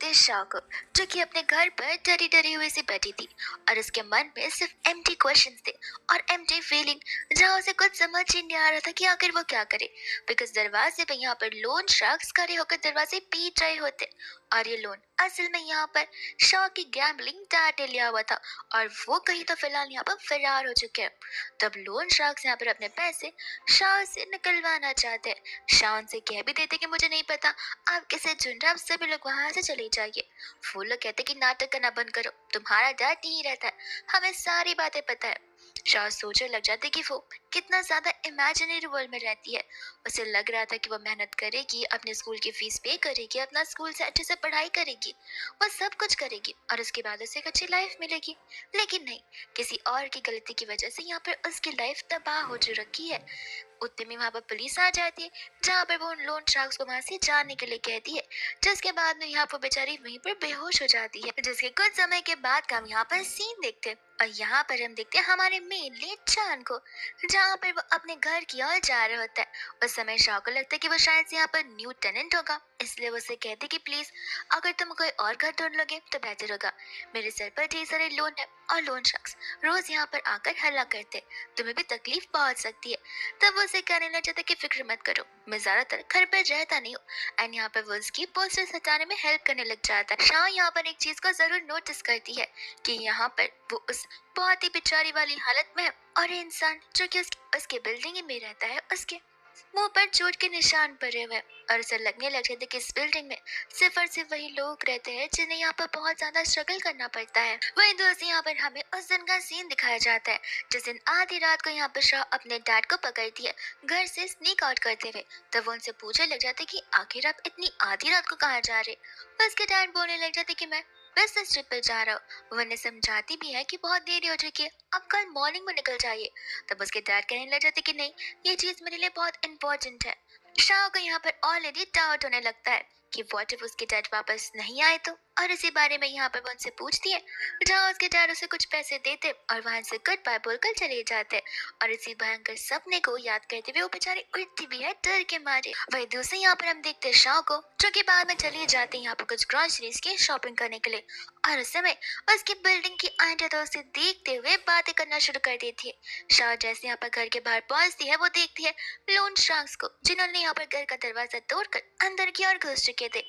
देखते हैं शाह को, जो कि अपने घर पर डरी डरी हुई सी बैठी थी और उसके मन में सिर्फ एम्प्टी क्वेश्चंस थे और एम्प्टी फीलिंग, जहाँ उसे कुछ समझ ही नहीं आ रहा था कि आखिर वो क्या करे। बिकॉज दरवाजे पे यहाँ पर लोन शख्स खड़े होकर दरवाजे पीट रहे होते और ये लोन असल में यहाँ पर शाह की गैम्बलिंग डैड ने लिया हुआ था और वो कहीं तो फिलहाल यहाँ पर फरार हो चुके हैं। तब लोन शख्स यहाँ पर अपने पैसे शाह से निकलवाना चाहते हैं। शाह उनसे कह भी देते कि मुझे नहीं पता आप किसे चुन रहे, आप सभी लोग वहां से चले जाइए। वो लोग कहते कि नाटक करना बंद करो, तुम्हारा डर नहीं रहता है, हमें सारी बातें पता है। शाह सोचने लग जाते कि वो कितना ज्यादा इमेजिनरी वर्ल्ड में रहती है। उसे लग रहा था कि वो मेहनत करेगी, अपने स्कूल की फीस पे करेगी, अपना स्कूल से अच्छे से पढ़ाई करेगी, वो सब कुछ करेगी और उसके बाद उसे एक अच्छी लाइफ मिलेगी। लेकिन नहीं, किसी और की गलती की वजह से यहाँ पर उसकी लाइफ तबाह हो रखी है। उतने में वहाँ पर पुलिस आ जाती है, जहाँ पर वो उन लोन शार्क्स को वहाँ से जाने के लिए कहती है, जिसके बाद में यहाँ पर बेचारी वहीं पर बेहोश हो जाती है। जिसके कुछ समय के बाद का हम यहाँ पर सीन देखते हैं और यहाँ पर हम देखते हैं हमारे मेन लीड चांद को, जहाँ पर वो अपने घर की ओर जा रहा होता है। उस समय शाह को लगता है कि वो शायद से यहाँ पर न्यू टेनेंट होगा, इसलिए वो उसे कहते कि प्लीज अगर तुम कोई और घर ढूंढ लोगे तो बेहतर होगा, मेरे सर पर ढेर सारे लोन है और लोन शख्स रोज यहाँ पर आकर हल्ला करते, तुम्हें भी तकलीफ पहुंच सकती है। तब वो उसे कहने लग जाता कि फिक्र मत करो, मैं ज्यादातर घर पर रहता नहीं हूँ। एंड यहाँ पर वो उसकी पोस्टर्स हटाने में हेल्प करने लग जाता है। शाह यहाँ पर एक चीज को जरूर नोटिस करती है कि यहाँ पर वो उस बहुत ही बेचारी वाली हालत में है और ये इंसान जो कि उसके बिल्डिंग में रहता है, उसके मुंह पर चोट के निशान पड़े हुए और उसे लगने लग जाता है कि इस बिल्डिंग में सिर्फ और सिर्फ वही लोग रहते हैं जिन्हें यहाँ पर बहुत ज्यादा स्ट्रगल करना पड़ता है। वही दोस्त यहाँ पर हमें उस दिन का सीन दिखाया जाता है जिस दिन आधी रात को यहाँ पर शाह अपने डैड को पकड़ती है घर से स्नीक आउट करते हुए। तब वो उनसे पूछने लग जाते कि आखिर आप इतनी आधी रात को कहाँ जा रहे। उसके डैड बोलने लग जाते कि मैं बिजनेस ट्रिप पे जा रहा हूँ। वो उन्हें समझाती भी है कि बहुत देरी हो चुकी है, अब कल मॉर्निंग में निकल जाइए। तब उसके डैड कहने लग जाते कि नहीं, ये चीज मेरे लिए बहुत इंपॉर्टेंट है। शाह को यहाँ पर ऑलरेडी डाउट होने लगता है कि व्हाट इफ उसके डैड वापस नहीं आए तो, और इसी बारे में यहाँ पर वो उनसे पूछती है, जहाँ उसके डैड उसे कुछ पैसे देते और वहां से गुड बाय बोलकर चले जाते। और इसी भयंकर सपने को याद करते हुए वो बेचारी उठती भी है डर के मारे। वही दूसरे यहाँ पर हम देखते हैं शाह को, जो कि बाद में चले जाते हैं यहाँ पर कुछ ग्रोसरीज की शॉपिंग करने के लिए। और उस समय उसकी बिल्डिंग की आंटी तो उसे देखते हुए बातें करना शुरू कर देती है। शाह जैसे यहाँ पर घर के बाहर पहुंचती है, वो देखती है लोन शार्क्स को, जिन्होंने यहाँ पर घर का दरवाजा तोड़कर अंदर की ओर घुस चुके थे।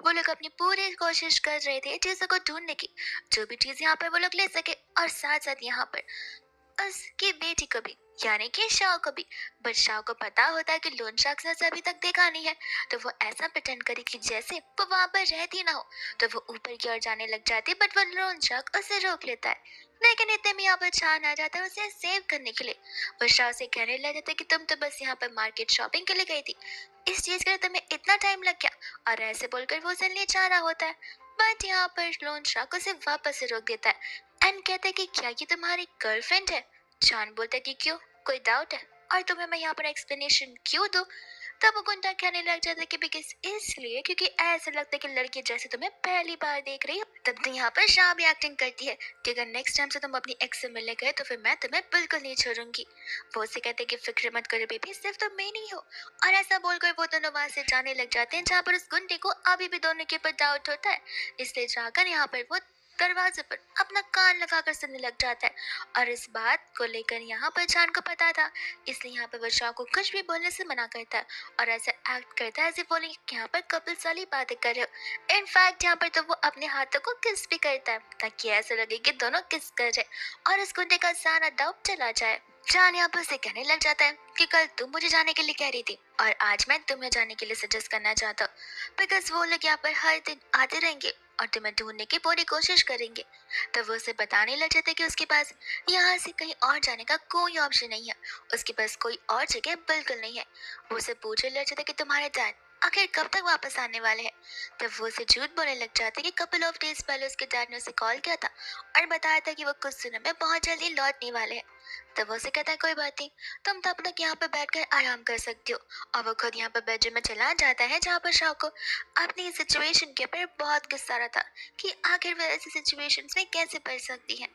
वो लोग अपनी पूरी कोशिश कर रहे थे चीजों को ढूंढने की, जो भी चीज यहाँ पर वो लोग ले सके, और साथ साथ यहाँ पर उसकी बेटी को भी, यानी कि शाह को भी। बट शाह को पता होता है कि लोन शार्क्स ने उसे अभी तक देखा नहीं है, तो वो ऐसा प्रिटेंड करे कि जैसे वो वहां पर रहती ना हो। तो वो ऊपर की ओर जाने लग जाती है, बट वो लोन शार्क उसे रोक लेता है। लेकिन इतने में यहाँ पर छान आ जाता है उसे सेव करने के लिए। वो शाह से कहने लग जाता है कि तुम तो बस यहाँ पर मार्केट शॉपिंग के लिए गई थी, इस चीज के लिए तुम्हें इतना टाइम लग गया, और ऐसे बोलकर वो उसे ले जा रहा होता है। बट यहाँ पर लोन शार्क उसे वापस से रोक देता है एंड कहता है कि क्या ये तुम्हारी गर्लफ्रेंड है। चांद बोलता है कि क्यों, कोई डाउट है, और तुम्हें मैं यहाँ पर एक्सप्लेनेशन क्यों दूं। तब वो गुंडा कहने लग जाता है कि बिकॉज इसलिए क्योंकि ऐसा लगता है कि लड़की जैसे तुम्हें पहली बार देख रही हो। तब तो यहाँ पर शाह भी एक्टिंग करती है कि अगर नेक्स्ट टाइम से तुम अपनी एक्स से मिलने गए तो फिर मैं तुम्हें बिल्कुल नहीं छोड़ूंगी। वो उसे कहते हैं कि फिक्र मत करो बेबी, सिर्फ तुम मैं नहीं हो। और ऐसा बोलकर वो दोनों वहां से जाने लग जाते हैं, जहाँ पर उस गुंडे को अभी भी दोनों के ऊपर डाउट होता है, इसलिए जाकर यहाँ पर वो दरवाजे पर अपना कान लगाकर सुनने लग जाता है। और इस बात को लेकर यहाँ पर जान को पता था, इसलिए यहाँ पर वो शाह को कुछ भी बोलने से मना करता है और ऐसा एक्ट करता है ऐसे बोले कि यहाँ पर कपल्स वाली बातें कर रहे हो। इनफैक्ट यहाँ पर तो वो अपने हाथों को किस भी करता है ताकि ऐसा लगे कि दोनों किस कर रहे और इस गुंडे का सारा डाउट चला जाए। जान यहाँ पर से कहने लग जाता है कि कल तुम मुझे जाने के लिए कह रही थी और आज मैं तुम्हें जाने के लिए सजेस्ट करना चाहता हूँ, बिकॉज वो लोग यहाँ पर हर दिन आते रहेंगे और तुम्हें ढूंढने की पूरी कोशिश करेंगे। तब वो उसे बताने लग जाता है कि उसके पास यहाँ से कहीं और जाने का कोई ऑप्शन नहीं है, उसके पास कोई और जगह बिल्कुल नहीं है। वो उसे पूछने लग जाता है कि तुम्हारे डैड आखिर कब तक वापस आने वाले हैं। तब वो उसे झूठ बोलने लग जाते हैं कि कपल ऑफ डेज पहले उसके डैड ने उसे कॉल किया था और बताया था कि वो कुछ दिनों में बहुत जल्दी लौटने वाले हैं। तब वो उसे कहता है कोई बात नहीं, तुम तब तक यहाँ पर बैठकर आराम कर सकती हो। और वो खुद यहाँ पर बेडरूम में चला जाता है जहाँ पर शाह को अपनी सिचुएशन के ऊपर बहुत गुस्सा आ रहा था कि आखिर वह ऐसी सिचुएशंस में कैसे पड़ सकती है।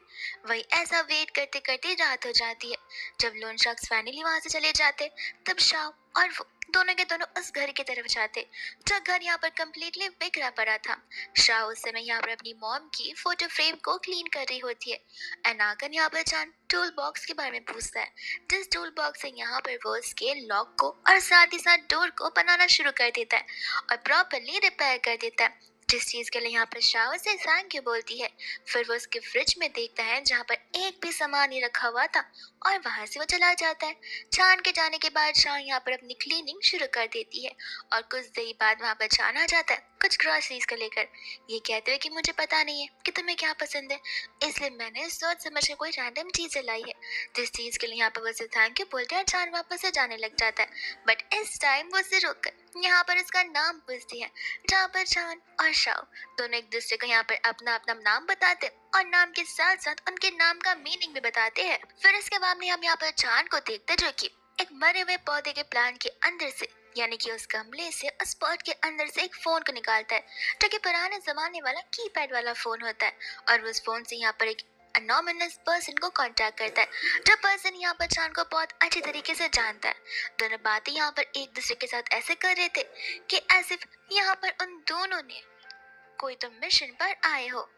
वही ऐसा वेट करते करते रात हो जाती है। जब लोन शख्स फाइनली वहां से चले जाते तब शाह और वो दोनों के दोनों उस घर की तरफ जाते जो घर यहाँ पर कम्प्लीटली बिखरा पड़ा था। शाह उस समय यहाँ पर अपनी मॉम की फोटो फ्रेम को क्लीन कर रही होती है। एनाकन यहाँ पर चांद टूल बॉक्स के बारे में पूछता है, जिस टूल बॉक्स से यहाँ पर वो उसके लॉक को और साथ ही साथ डोर को बनाना शुरू कर देता है और प्रॉपरली रिपेयर कर देता है, जिस चीज के लिए यहाँ पर शाह उसे थैंक यू बोलती है। फिर वो उसके फ्रिज में देखता है जहाँ पर एक भी सामान नहीं रखा हुआ था और वहां से वो चला जाता है। चांद के जाने के बाद शाह यहाँ पर अपनी क्लीनिंग शुरू कर देती है और कुछ देर बाद वहाँ पर चांद आ जाता है कुछ ग्रॉसरीज को लेकर, ये कहते हुए कि मुझे पता नहीं है कि तुम्हें क्या पसंद है, इसलिए मैंने सोच समझ के कोई रैंडम चीजें लाई है, जिस चीज के लिए यहाँ पर वो उसे थैंक यू बोलते हैं और चांद वापस से जाने लग जाता है। बट इस टाइम वो उसे रोक कर यहाँ पर उसका नाम पूछती है, जहाँ पर चांद और शाह दोनों एक दूसरे को यहाँ पर अपना अपना नाम बताते हैं और नाम के साथ साथ उनके नाम का मीनिंग भी बताते हैं। फिर इसके बाद में हम यहाँ पर चांद को देखते हैं जो कि एक मरे हुए पौधे के प्लांट के अंदर से यानी कि उस गमले से उस पॉट के अंदर से एक फोन को निकालता है जो कि पुराने जमाने वाला कीपैड वाला फोन होता है और उस फोन से यहाँ पर एक अनोमिनस पर्सन को कांटेक्ट करता है। जो पर्सन यहाँ पर चांद को बहुत अच्छी तरीके से जानता है। दोनों बातें यहाँ पर एक दूसरे के साथ ऐसे कर रहे थे कि ऐसे यहाँ पर उन दोनों ने कोई तो मिशन पर आए हो।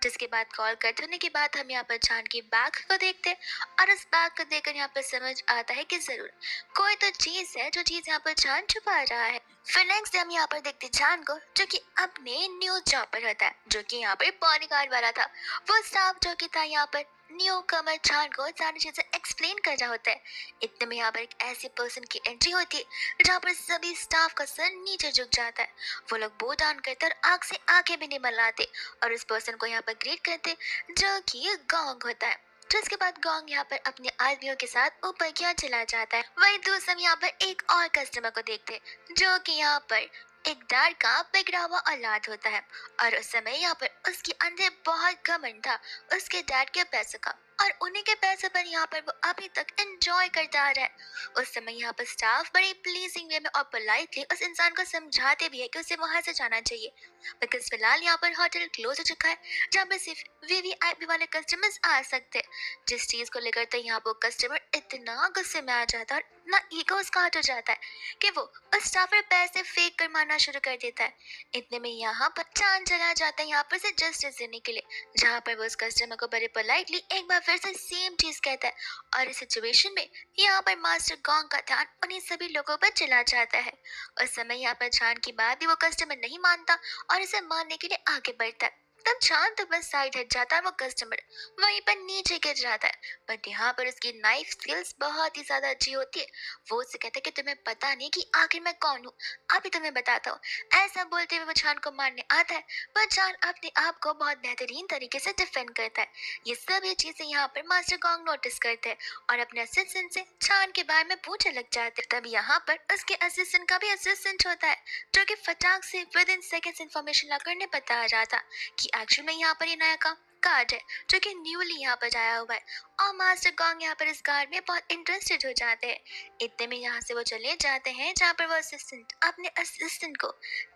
जिसके बाद कॉल कट होने के बाद हम यहाँ पर चांद की बैग को देखते हैं और उस बैग को देखकर यहाँ पर समझ आता है कि जरूर कोई तो चीज है जो चीज यहाँ पर चांद छुपा रहा है। फिर नेक्स्ट हम यहाँ पर देखते चांद को जो कि अपने न्यू जॉब पर होता है जो कि यहाँ पर बॉडीगार्ड वाला था। वो स्टाफ जो कि था यहाँ पर न्यू कमर चांद को सारी चीजें एक्सप्लेन कर रहा होता है। इतने में यहाँ पर एक ऐसे पर्सन की एंट्री होती है जहाँ पर सभी स्टाफ का सर नीचे झुक जाता है। वो लोग बो डाउन करते और आंख से आंखें भी नहीं मिलाते और उस पर्सन को यहाँ पर ग्रीट करते जो कि गोंग होता है। जिसके बाद गोंग यहाँ पर अपने आदमियों के साथ ऊपर की ओर चला जाता है। वहीं दूसरे हम यहाँ पर एक और कस्टमर को देखते जो कि यहाँ पर एक डैड का बिगड़ा हुआ औलाद होता है और उस समय यहाँ पर उसके अंदर बहुत घमंड था उसके डैड के पैसों का और उन्हीं के पैसे पर यहाँ पर वो अभी तक एंजॉय करता आ रहा है। उस समय यहाँ पर स्टाफ बड़े प्लीजिंग वे में और पोलाइटली उस इंसान को समझाते भी है कि उसे वहां से जाना चाहिए बिकॉज फिलहाल यहाँ पर होटल क्लोज हो चुका है जहाँ पर सिर्फ वीवीआईपी वाले कस्टमर्स आ सकते हैं। जिस चीज को लेकर तो यहाँ पर कस्टमर इतना गुस्से में आ जाता है और इतना ईगो उसका हट हो जाता है कि वो उस स्टाफ पर पैसे फेंक कर मारना शुरू कर देता है। इतने में यहाँ पर चांद चला जाता है यहाँ पर से जस्टिस देने के लिए जहाँ पर वो उस कस्टमर को बड़े पोलाइटली एक बार फिर से सेम चीज कहता है और इस सिचुएशन में यहाँ पर मास्टर गोंग का ध्यान उन्हीं सभी लोगों पर चला जाता है। उस समय यहाँ पर चांद की बात भी वो कस्टमर नहीं मानता और इसे मारने के लिए आगे बढ़ता है। तब चांद तो बस साइड हट जाता है, वो कस्टमर वहीं पर नीचे गिर जाता है। बट यहाँ पर उसकी नाइफ स्किल्स बहुत ही ज्यादा अच्छी होती है। वो उससे कहता है कि तुम्हें पता नहीं कि आखिर मैं कौन हूँ, अभी तुम्हें बताता हूँ। ऐसा बोलते हुए वो चांद को मारने आता है पर चांद अपने आप को बहुत बेहतरीन तरीके से डिफेंड करता है। ये सभी चीजें यहाँ पर मास्टर गोंग नोटिस करते हैं और अपने असिस्टेंट से चांद के बारे में पूछने लग जाते हैं। तब यहाँ पर उसके असिस्टेंट का भी असिस्टेंट होता है जो कि फटाक से विद इन सेकेंड्स इन्फॉर्मेशन ला करने बता रहा था कि एक्चुअली में यहाँ पर ये नया काम कार्ड है जो कि न्यूली यहाँ पर आया हुआ है और मास्टर गोंग यहाँ पर इस कार्ड में बहुत इंटरेस्टेड हो जाते हैं। इतने में यहाँ से वो चले जाते हैं जहाँ पर वो असिस्टेंट अपने असिस्टेंट को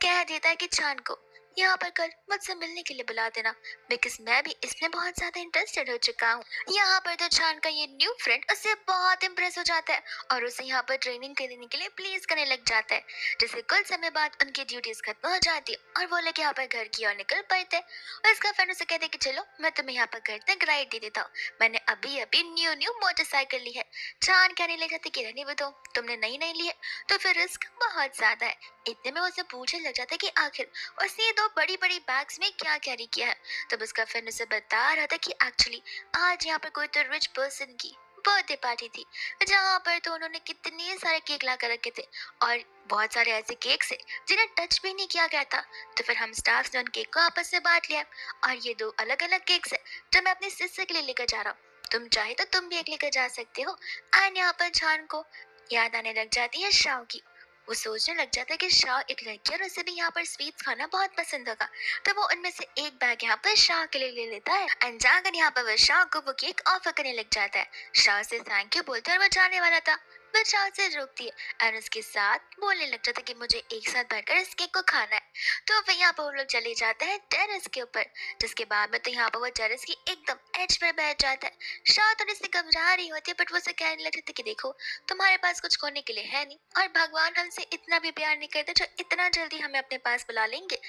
कह देता है कि चांद को यहाँ पर कल मुझसे मिलने के लिए बुला देना बिकॉज मैं भी इसमें बहुत ज्यादा इंटरेस्टेड हो चुका हूँ। यहाँ पर तो चांद का ये न्यू फ्रेंड उससे बहुत इम्प्रेस हो जाता है और उसे यहाँ पर ट्रेनिंग देने के लिए प्लीज करने लग जाता है। जैसे कुछ समय बाद उनकी ड्यूटीज खत्म हो जाती है और वो लोग यहाँ पर घर की ओर निकल पड़ते हैं और इसका फ्रेंड उसे कहते कि चलो मैं तुम्हें यहाँ पर घर तक राइड दे देता हूँ, मैंने अभी अभी न्यू मोटरसाइकिल ली है। चांद कहने लग जाती कि रहने दो, तुमने नई ली है तो फिर रिस्क बहुत ज्यादा है। इतने में उसे पूछने लग जाता है कि आखिर उसने दो बड़ी बड़ी बैग्स में क्या कैरी किया है। तब उसका फ्रेंड उसे बता रहा था कि एक्चुअली आज यहाँ पर कोई तो रिच पर्सन की बर्थडे पार्टी थी जहाँ पर तो उन्होंने कितने सारे केक ला कर रखे थे और बहुत सारे ऐसे केक्स है जिन्हें टच भी नहीं किया गया था। तो फिर हम स्टाफ ने उन केक को आपस में बांट लिया और ये दो अलग अलग केक्स है जो मैं अपनी सिस्टर के लिए लेकर जा रहा हूँ, तुम चाहे तो तुम भी एक लेकर जा सकते हो। एंड यहाँ पर जान को याद आने लग जाती है शाह की। वो सोचने लग जाता है कि शाह एक लड़की है और उसे भी यहाँ पर स्वीट्स खाना बहुत पसंद होगा। तो वो उनमें से एक बैग यहाँ पर शाह के लिए ले लेता है एंड जाकर यहाँ पर वो शाह को वो केक ऑफर करने लग जाता है। शाह से थैंक यू बोलते और वो जाने वाला था, पर शाह से रोकती है और उसके साथ बोलने लग जाता है कि मुझे एक साथ बैठकर इस केक को खाना है। तो फिर यहाँ पर वो लोग चले जाते हैं टेरेस के ऊपर, जिसके बाद में तो यहाँ पर वो टेरेस की एकदम एज पर बैठ जाता है। शाह थोड़ी सी घबरा रही होती है, बट वो उसे कहने लग जाती है कि देखो, तुम्हारे पास कुछ खोने के लिए है नहीं और भगवान हमसे इतना भी प्यार नहीं करते जो इतना जल्दी हमें अपने पास बुला लेंगे।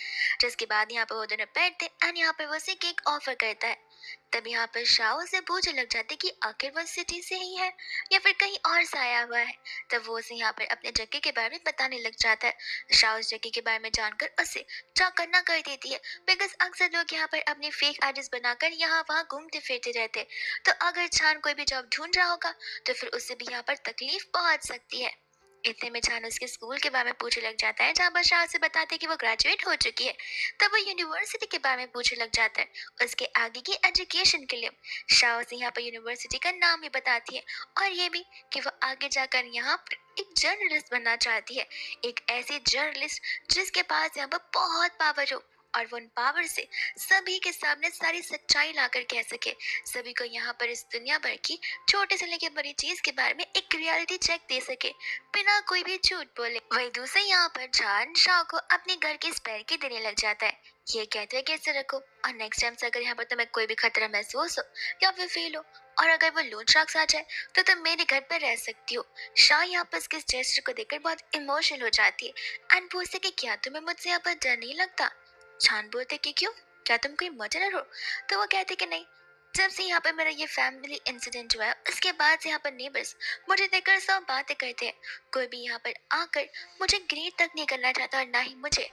जिसके बाद यहाँ पर वो दोनों बैठते एंड यहाँ पर वो उसे केक ऑफर करता है। तब यहाँ पर शाह से पूछने लग जाते कि आखिर वो सिटी से ही है या फिर कहीं और से आया हुआ है। तब वो उसे यहाँ पर अपने जगह के बारे में बताने लग जाता है। शाह उस जगह के बारे में जानकर उसे ट्रक करना कर देती है, बिकॉज अक्सर लोग यहाँ पर अपनी फेक आईडीज बनाकर यहाँ वहाँ घूमते फिरते रहते हैं। तो अगर चांद कोई भी जॉब ढूंढ रहा होगा तो फिर उससे भी यहाँ पर तकलीफ पहुंच सकती है। इतने में चांद उसके स्कूल के बारे में पूछने लग जाता है, जहाँ पर शाह से बताते कि वो ग्रेजुएट हो चुकी है। तब वो यूनिवर्सिटी के बारे में पूछने लग जाता है उसके आगे की एजुकेशन के लिए। शाह उसे यहाँ पर यूनिवर्सिटी का नाम भी बताती है और ये भी कि वो आगे जाकर यहाँ पर एक जर्नलिस्ट बनना चाहती है, एक ऐसी जर्नलिस्ट जिसके पास यहाँ पर बहुत पावर हो और वो उन पावर से सभी के सामने सारी सच्चाई लाकर कह सके, सभी को यहाँ पर इस दुनिया भर की छोटे से लेके बड़ी चीज के बारे में एक रियलिटी चेक दे सके बिना कोई भी झूठ बोले। वही दूसरे यहाँ पर जान शाह को अपने घर की स्पेयर की देने लग जाता है, ये कहते हैं कि इसे रखो और नेक्स्ट टाइम से अगर यहाँ पर तुम्हें कोई भी खतरा महसूस हो या फिर फील हो और अगर वो लूट शख्स आ जाए तो तुम मेरे घर पर रह सकती हो। शाह यहाँ पर इसके जेस्चर को देखकर बहुत इमोशनल हो जाती है एंड पूछते कि क्या तुम्हें मुझसे यहाँ पर डर नहीं लगता। जान बोलते कि क्यों, क्या तुम कोई मर्डरर हो। तो वो कहते कि नहीं, जब से यहाँ पर मेरा ये फैमिली इंसिडेंट हुआ है उसके बाद से यहाँ पर नेबर्स मुझे देखकर सब बातें करते हैं। कोई भी यहाँ पर आकर मुझे ग्रीट तक नहीं करना चाहता और ना ही मुझे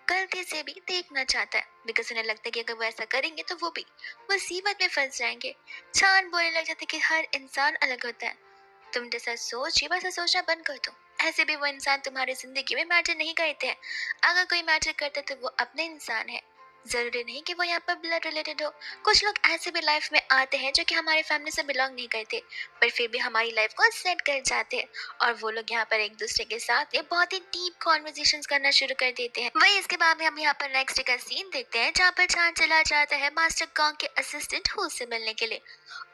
गलती से भी देखना चाहता है, बिकॉज उन्हें लगता है कि अगर वो ऐसा करेंगे तो वो भी मुसीबत में फंस जाएंगे। चांद बोलने लग जाते कि हर इंसान अलग होता है, तुम जैसा सोच ये वैसा सोचना बंद कर दो। ऐसे भी वो इंसान तुम्हारी जिंदगी में मैटर नहीं करते हैं, अगर कोई मैटर करता है तो वो अपने इंसान है, जरूरी नहीं कि वो यहाँ पर ब्लड रिलेटेड हो। कुछ लोग ऐसे भी लाइफ में आते हैं जो कि हमारे फैमिली से बिलोंग नहीं करते, पर फिर भी हमारी लाइफ को सेट कर जाते हैं और वो लोग यहाँ पर एक दूसरे के साथ बहुत ही डीप कॉन्वर्जेशन करना शुरू कर देते हैं। वही इसके बाद में हम यहाँ पर नेक्स्ट का सीन देखते हैं, जहाँ पर चांद चला जाता है मास्टर गांव के असिस्टेंट हु से मिलने के लिए।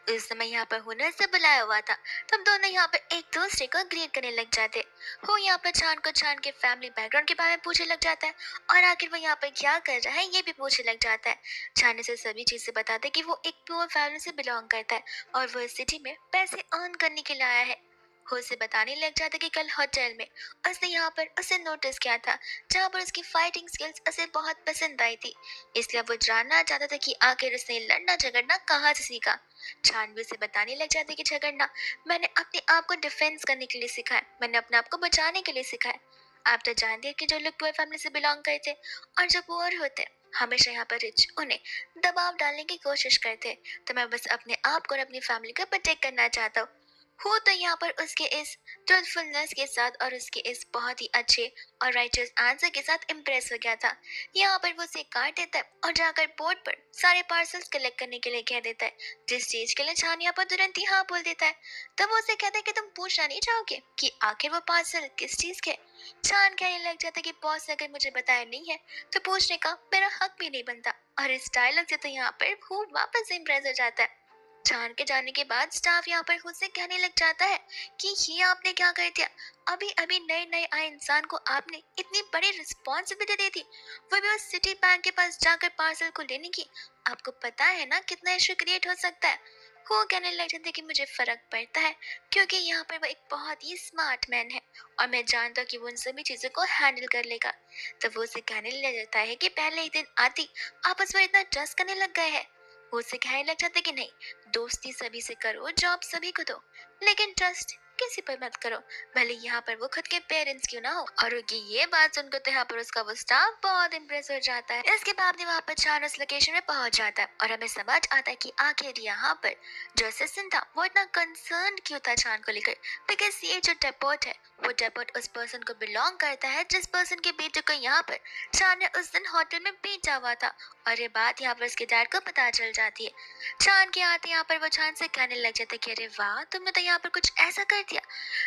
उस समय यहाँ पर हुनर से बुलाया हुआ था, तब दोनों यहाँ पर एक दूसरे को ग्रीट करने लग जाते। हो यहाँ पर चांद को चांद के फैमिली बैकग्राउंड के बारे में पूछने लग जाता है और आखिर वो यहाँ पर क्या कर रहा है ये भी पूछने लग जाता है। चांद से सभी चीजें बताते कि वो एक पुअर फैमिली से बिलोंग करता है और वो इस सिटी में पैसे अर्न करने के लिए आया है। हो उसे बताने लग जाता कि कल होटल में उसने यहाँ पर उसे नोटिस किया था, जहाँ पर उसकी फाइटिंग स्किल्स उसे बहुत पसंद आई थी, इसलिए वो जानना चाहता था कि आखिर उसने लड़ना झगड़ना कहाँ से सीखा। जानवी से बताने लग जाते कि झगड़ना मैंने अपने आप को डिफेंस करने के लिए सीखा है, मैंने अपने आप को बचाने के लिए सीखा है। आप तो जानते हैं कि जो लोग पुअर फैमिली से बिलोंग करते और जो पुअर होते हमेशा यहाँ पर रिच उन्हें दबाव डालने की कोशिश करते, तो मैं बस अपने आप को और अपनी फैमिली को प्रोटेक्ट करना चाहता हूँ। तो यहाँ पर उसके इस ट्रूथफुलनेस के साथ और उसके इस बहुत ही अच्छे और राइचस आंसर के साथ इम्प्रेस हो गया था। यहाँ पर वो उसे काट देता है और जाकर बोर्ड पर सारे पार्सल्स कलेक्ट करने के लिए कह देता है, जिस चीज के लिए छान यहाँ पर तुरंत ही हाँ बोल देता है। तब वो उसे कहता है कि तुम पूछना नहीं चाहोगे कि आखिर वो पार्सल किस चीज के। छान कहने लग जाता है कि बॉस ने अगर मुझे बताया नहीं है तो पूछने का मेरा हक भी नहीं बनता, और इस डायलॉग से तो यहाँ पर वो वापस इम्प्रेस हो जाता है। जान के जाने के बाद स्टाफ यहाँ पर खुद से कहने लग जाता है कि ये आपने क्या कर दिया, अभी अभी नए नए आए इंसान को आपने इतनी बड़ी रिस्पॉन्सिबिलिटी दे दी, वो भी उस सिटी बैंक के पास जाकर पार्सल को लेने की। आपको पता है ना कितना इशू क्रिएट हो सकता है। वो कहने लग जाते कि मुझे फर्क पड़ता है क्योंकि यहाँ पर वो एक बहुत ही स्मार्ट मैन है और मैं जानता हूँ कि वो उन सभी चीजों को हैंडल कर लेगा। तो वो उसे कहने लग जाता है कि पहले ही दिन आती आपस में इतना ट्रस्ट करने लग गए हैं। वो उसे कहने लग जाते कि नहीं, दोस्ती सभी से करो, जॉब सभी को दो, लेकिन ट्रस्ट किसी पर मत करो, भले यहाँ पर वो खुद के पेरेंट्स क्यों ना हो। और उनकी ये बात सुनकर तो यहाँ पर उसका वो स्टाफ बहुत इम्प्रेस हो जाता है। इसके बाद भी वहाँ पर चांद उस लोकेशन में पहुंच जाता है और हमें समझ आता है कि आखिर यहाँ पर जो असिस्टेंट था वो इतना कंसर्न क्यों था चांद को लेकर, बिकॉज ये जो डेपोर्ट है वो डेपोट उस पर्सन को बिलोंग करता है जिस पर्सन के बेटे को यहाँ पर चान ने उस दिन होटल में बेचा हुआ था। और ये बात यहाँ पर उसके डैड को पता चल जाती है। चान के आते यहाँ पर वो चान से कहने लग जाता है कि अरे वाह, तुमने तो यहाँ पर कुछ ऐसा कर दिया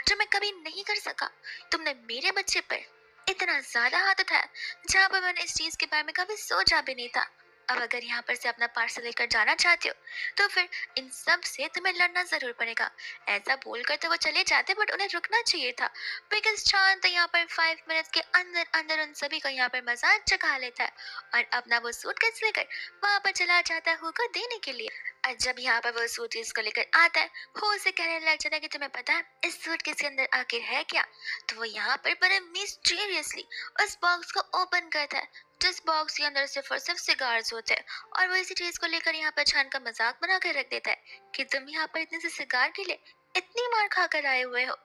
जो मैं कभी नहीं कर सका। तुमने मेरे बच्चे पर इतना ज्यादा हाथ उठाया जहाँ पर मैंने इस चीज के बारे में कभी सोचा भी नहीं था। अब अगर यहाँ पर से अपना पार्सल लेकर जाना चाहते हो तो फिर इन सब से तुम्हें लड़ना जरूर पड़ेगा। ऐसा बोलकर तो वो चले जाते, बट उन्हें रुकना चाहिए था, बिकॉज चांद तो यहाँ पर 5 मिनट के अंदर अंदर उन सभी को यहाँ पर मजाक चखा लेता है और अपना वो सूटकेस लेकर वहां पर चला जाता है हु को देने के लिए। और जब यहाँ पर वो सूटकेस को लेकर आता है, हु उसे कहने लग जाता है कि तुम्हें पता है इस सूटकेस के अंदर आखिर है क्या। तो वो यहाँ पर बड़े मिस्टीरियसली उस बॉक्स को ओपन करता है जिस बॉक्स के अंदर सिर्फ और सिर्फ सिगार्स होते हैं। और वो इसी चीज को लेकर यहाँ पर छान का मजाक बना कर रख देता है कि तुम यहाँ पर इतने से सिगार के लिए इतनी मार खाकर आए हुए हो।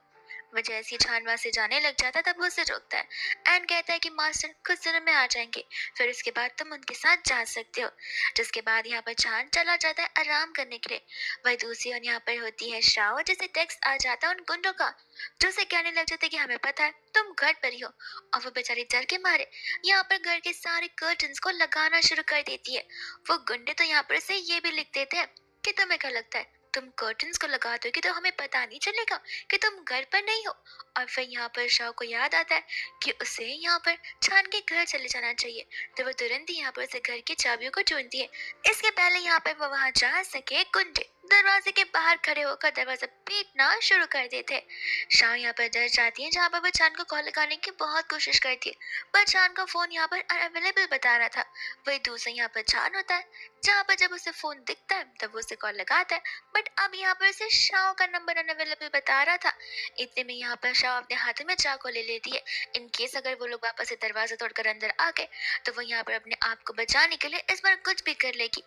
वो जैसे ही छान वहां से जाने लग जाता है तब वो उसे रोकता है एंड कहता है कि मास्टर कुछ दिनों में आ जाएंगे, फिर उसके बाद तुम उनके साथ जा सकते हो। जिसके बाद यहाँ पर छान चला जाता है आराम करने के लिए। वही दूसरी ओर यहाँ पर होती है शाओ, जिसे टेक्स्ट आ जाता है उन गुंडों का जो उसे कहने लग जाते हैं कि हमें पता है तुम घर पर ही हो। और वो बेचारी डर के मारे यहाँ पर घर के सारे कर्टन्स को लगाना शुरू कर देती है। वो गुंडे तो यहाँ पर से ये भी लिख देते हैं कि तुम्हें क्या लगता है तुम कर्टन्स को लगा दोगे तो हमें पता नहीं चलेगा कि तुम घर पर नहीं हो। और फिर यहाँ पर शाह को याद आता है कि उसे यहाँ पर छान के घर चले जाना चाहिए, तो वो तुरंत ही यहाँ पर उसे घर की चाबियों को ढूंढती है। इसके पहले यहाँ पर वो वहां जा सके, गुंडे दरवाजे के बाहर खड़े होकर दरवाजा पीटना शुरू कर देते हैं। शाह यहाँ पर डर जाती है, जहाँ पर वो चांद को कॉल लगाने की बहुत कोशिश करती है, पर चांद का फोन यहाँ पर अनअवेलेबल बता रहा था। वही दूसरा यहाँ पर चांद होता है, जहाँ पर जब उसे फोन दिखता है तब वो उसे कॉल लगाता है, बट अब यहाँ पर उसे शाह का नंबर अनअवेलेबल बता रहा था। इतने में यहाँ पर शाह अपने हाथ में चाकू ले लेती है, इन केस अगर वो लोग वापस से दरवाजा तोड़कर अंदर आ गए तो वो यहाँ पर अपने आप को बचाने के लिए इस बार कुछ भी कर लेगी।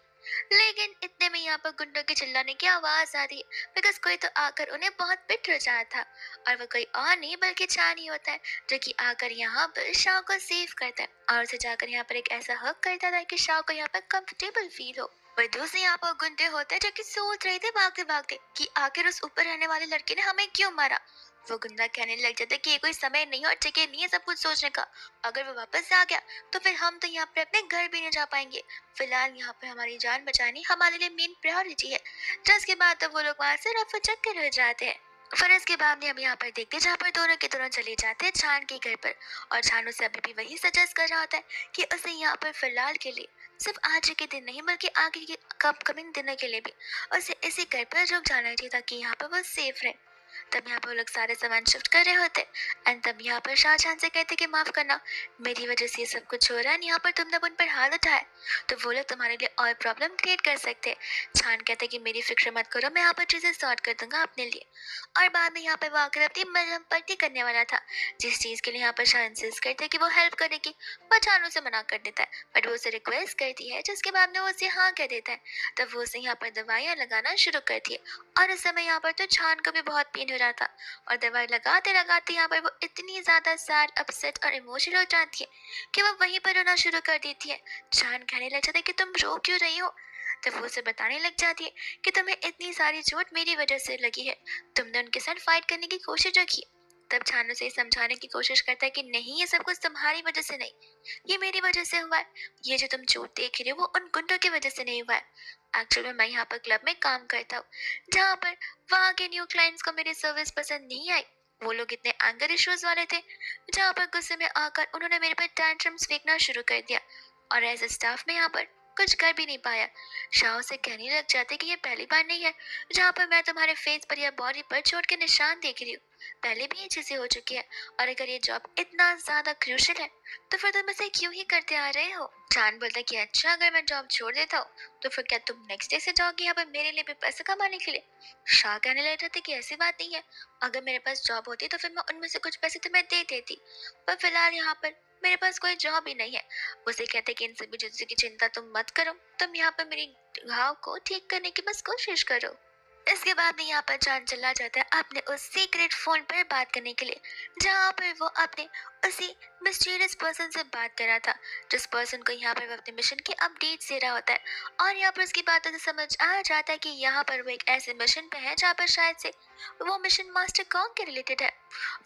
लेकिन इतने में यहाँ पर गुंडों के चिल्लाने की आवाज आ रही है, बिकॉज कोई तो आकर उन्हें बहुत पिट रहा था। और वो कोई और नहीं बल्कि चान ही होता है, जो कि आकर यहाँ पर शाह को सेव करता है और उसे जाकर यहाँ पर एक ऐसा हक करता था कि शाह को यहाँ पर कंफर्टेबल फील हो। वही दूसरे यहाँ पर गुंडे होते हैं जो कि सोच रहे थे भागते भागते कि आखिर उस ऊपर रहने वाले लड़के ने हमें क्यों मारा। वो गुंडा कहने लग जाता है कि ये कोई समय नहीं और जगह नहीं है सब कुछ सोचने का। अगर वो वापस आ गया तो फिर हम तो यहाँ पे अपने घर भी नहीं जा पाएंगे। फिलहाल यहाँ पे हमारी जान बचानी हमारे लिए मेन प्रायोरिटी है। जिसके बाद तो वो लोग वहां से रफू चक्कर रह जाते हैं। फिर इसके बाद में हम यहाँ पर देखते हैं जहाँ पर दोनों के दोनों चले जाते हैं छान के घर पर, और छान उसे अभी भी वही सजेस्ट कर रहा होता है कि उसे यहाँ पर फिलहाल के लिए सिर्फ आज के दिन नहीं बल्कि आगे के अपकमिंग दिनों के लिए भी उसे इसी घर पर रुक जाना चाहिए ताकि यहाँ पर वो सेफ रहे। तब यहाँ पर वो लोग सारे सामान शिफ्ट कर रहे होते एंड तब यहाँ पर शाहजहां से कहते कि माफ करना, मेरी वजह से ये सब कुछ हो रहा है, यहाँ पर तुमने उन पर हाथ उठाया तो वो लोग तुम्हारे लिए और प्रॉब्लम क्रिएट कर सकते हैं। छान कहते कि मेरी फिक्र मत करो, मैं यहाँ पर चीजें सॉर्ट कर दूंगा अपने लिए। और बाद में यहाँ पर वो आकर अपनी मलहम पट्टी करने वाला था, जिस चीज के लिए यहाँ पर शाह इंसिस्ट करते कि वो हेल्प करेगी, पर छान उसे मना कर देता है, बट वो उसे रिक्वेस्ट करती है जिसके बाद में वो उसे हाँ कह देता है। तब वो उसे यहाँ पर दवाइयाँ लगाना शुरू करती है और इस समय यहाँ पर तो छान को भी बहुत पेन हो रहा था, और दवाई लगाते लगाते यहाँ पर वो इतनी ज्यादा सैड, अपसेट और इमोशनल हो जाती है कि वो वहीं पर रोना शुरू कर देती है। छान कहने लग जाता है कि तुम रो क्यों रही हो। तब वो उसे बताने लग जाती है कि तुम्हें इतनी सारी चोट मेरी वजह से लगी है, तुमने उनके साथ फाइट करने की कोशिश जो की। तब छान उसे समझाने की कोशिश करता है कि नहीं, ये सब कुछ तुम्हारी वजह से नहीं, ये मेरी वजह से हुआ है। ये जो तुम चोट देख रहे हो वो उन गुंडों की वजह से नहीं हुआ है। एक्चुअली में मैं यहाँ पर क्लब में काम करता हूँ, जहाँ पर वहाँ के न्यू क्लाइंट्स को मेरी सर्विस पसंद नहीं आई। वो लोग इतने एंगर इश्यूज वाले थे, जहाँ पर गुस्से में आकर उन्होंने मेरे पर टैंट्रम्स फेंकना शुरू कर दिया, और एज स्टाफ में यहाँ पर कुछ कर भी नहीं पाया। शाह से कहने लग जाते कि ये पहली बार नहीं है जहाँ पर मैं तुम्हारे फेस पर या बॉडी पर चोट के निशान देख रही हूँ, पहले भी ये चीजें हो चुकी है। और अगर ये जॉब इतना ज्यादा क्रूशल है तो फिर तुम इसे क्यों ही करते आ रहे हो। जान बोलता कि अच्छा, अगर मैं जॉब छोड़ देता हूँ तो फिर क्या तुम नेक्स्ट डे से जाओगे यहाँ पर मेरे लिए भी पैसे कमाने के लिए। शाह कहने लग जाते कि ऐसी बात नहीं है, अगर मेरे पास जॉब होती तो फिर मैं उनमें से कुछ पैसे तुम्हें दे देती, पर फिलहाल यहाँ पर मेरे पास कोई जॉब ही नहीं है। उसे कहते कि इन सभी चीजों की चिंता तुम मत करो, तुम यहाँ पर मेरी घाव को ठीक करने की बस कोशिश करो। इसके बाद में यहाँ पर जान चला जाता है अपने उस सीक्रेट फोन पर बात करने के लिए, जहाँ पर वो अपने उसी मिस्टीरियस पर्सन से बात कर रहा था, जिस पर्सन को यहाँ पर वो अपने मिशन की अपडेट्स दे रहा होता है। और यहाँ पर उसकी बातों से समझ आ जाता है कि यहाँ पर वो एक ऐसे मिशन पे है जहाँ पर शायद से वो मिशन मास्टर कॉन्ग के रिलेटेड है।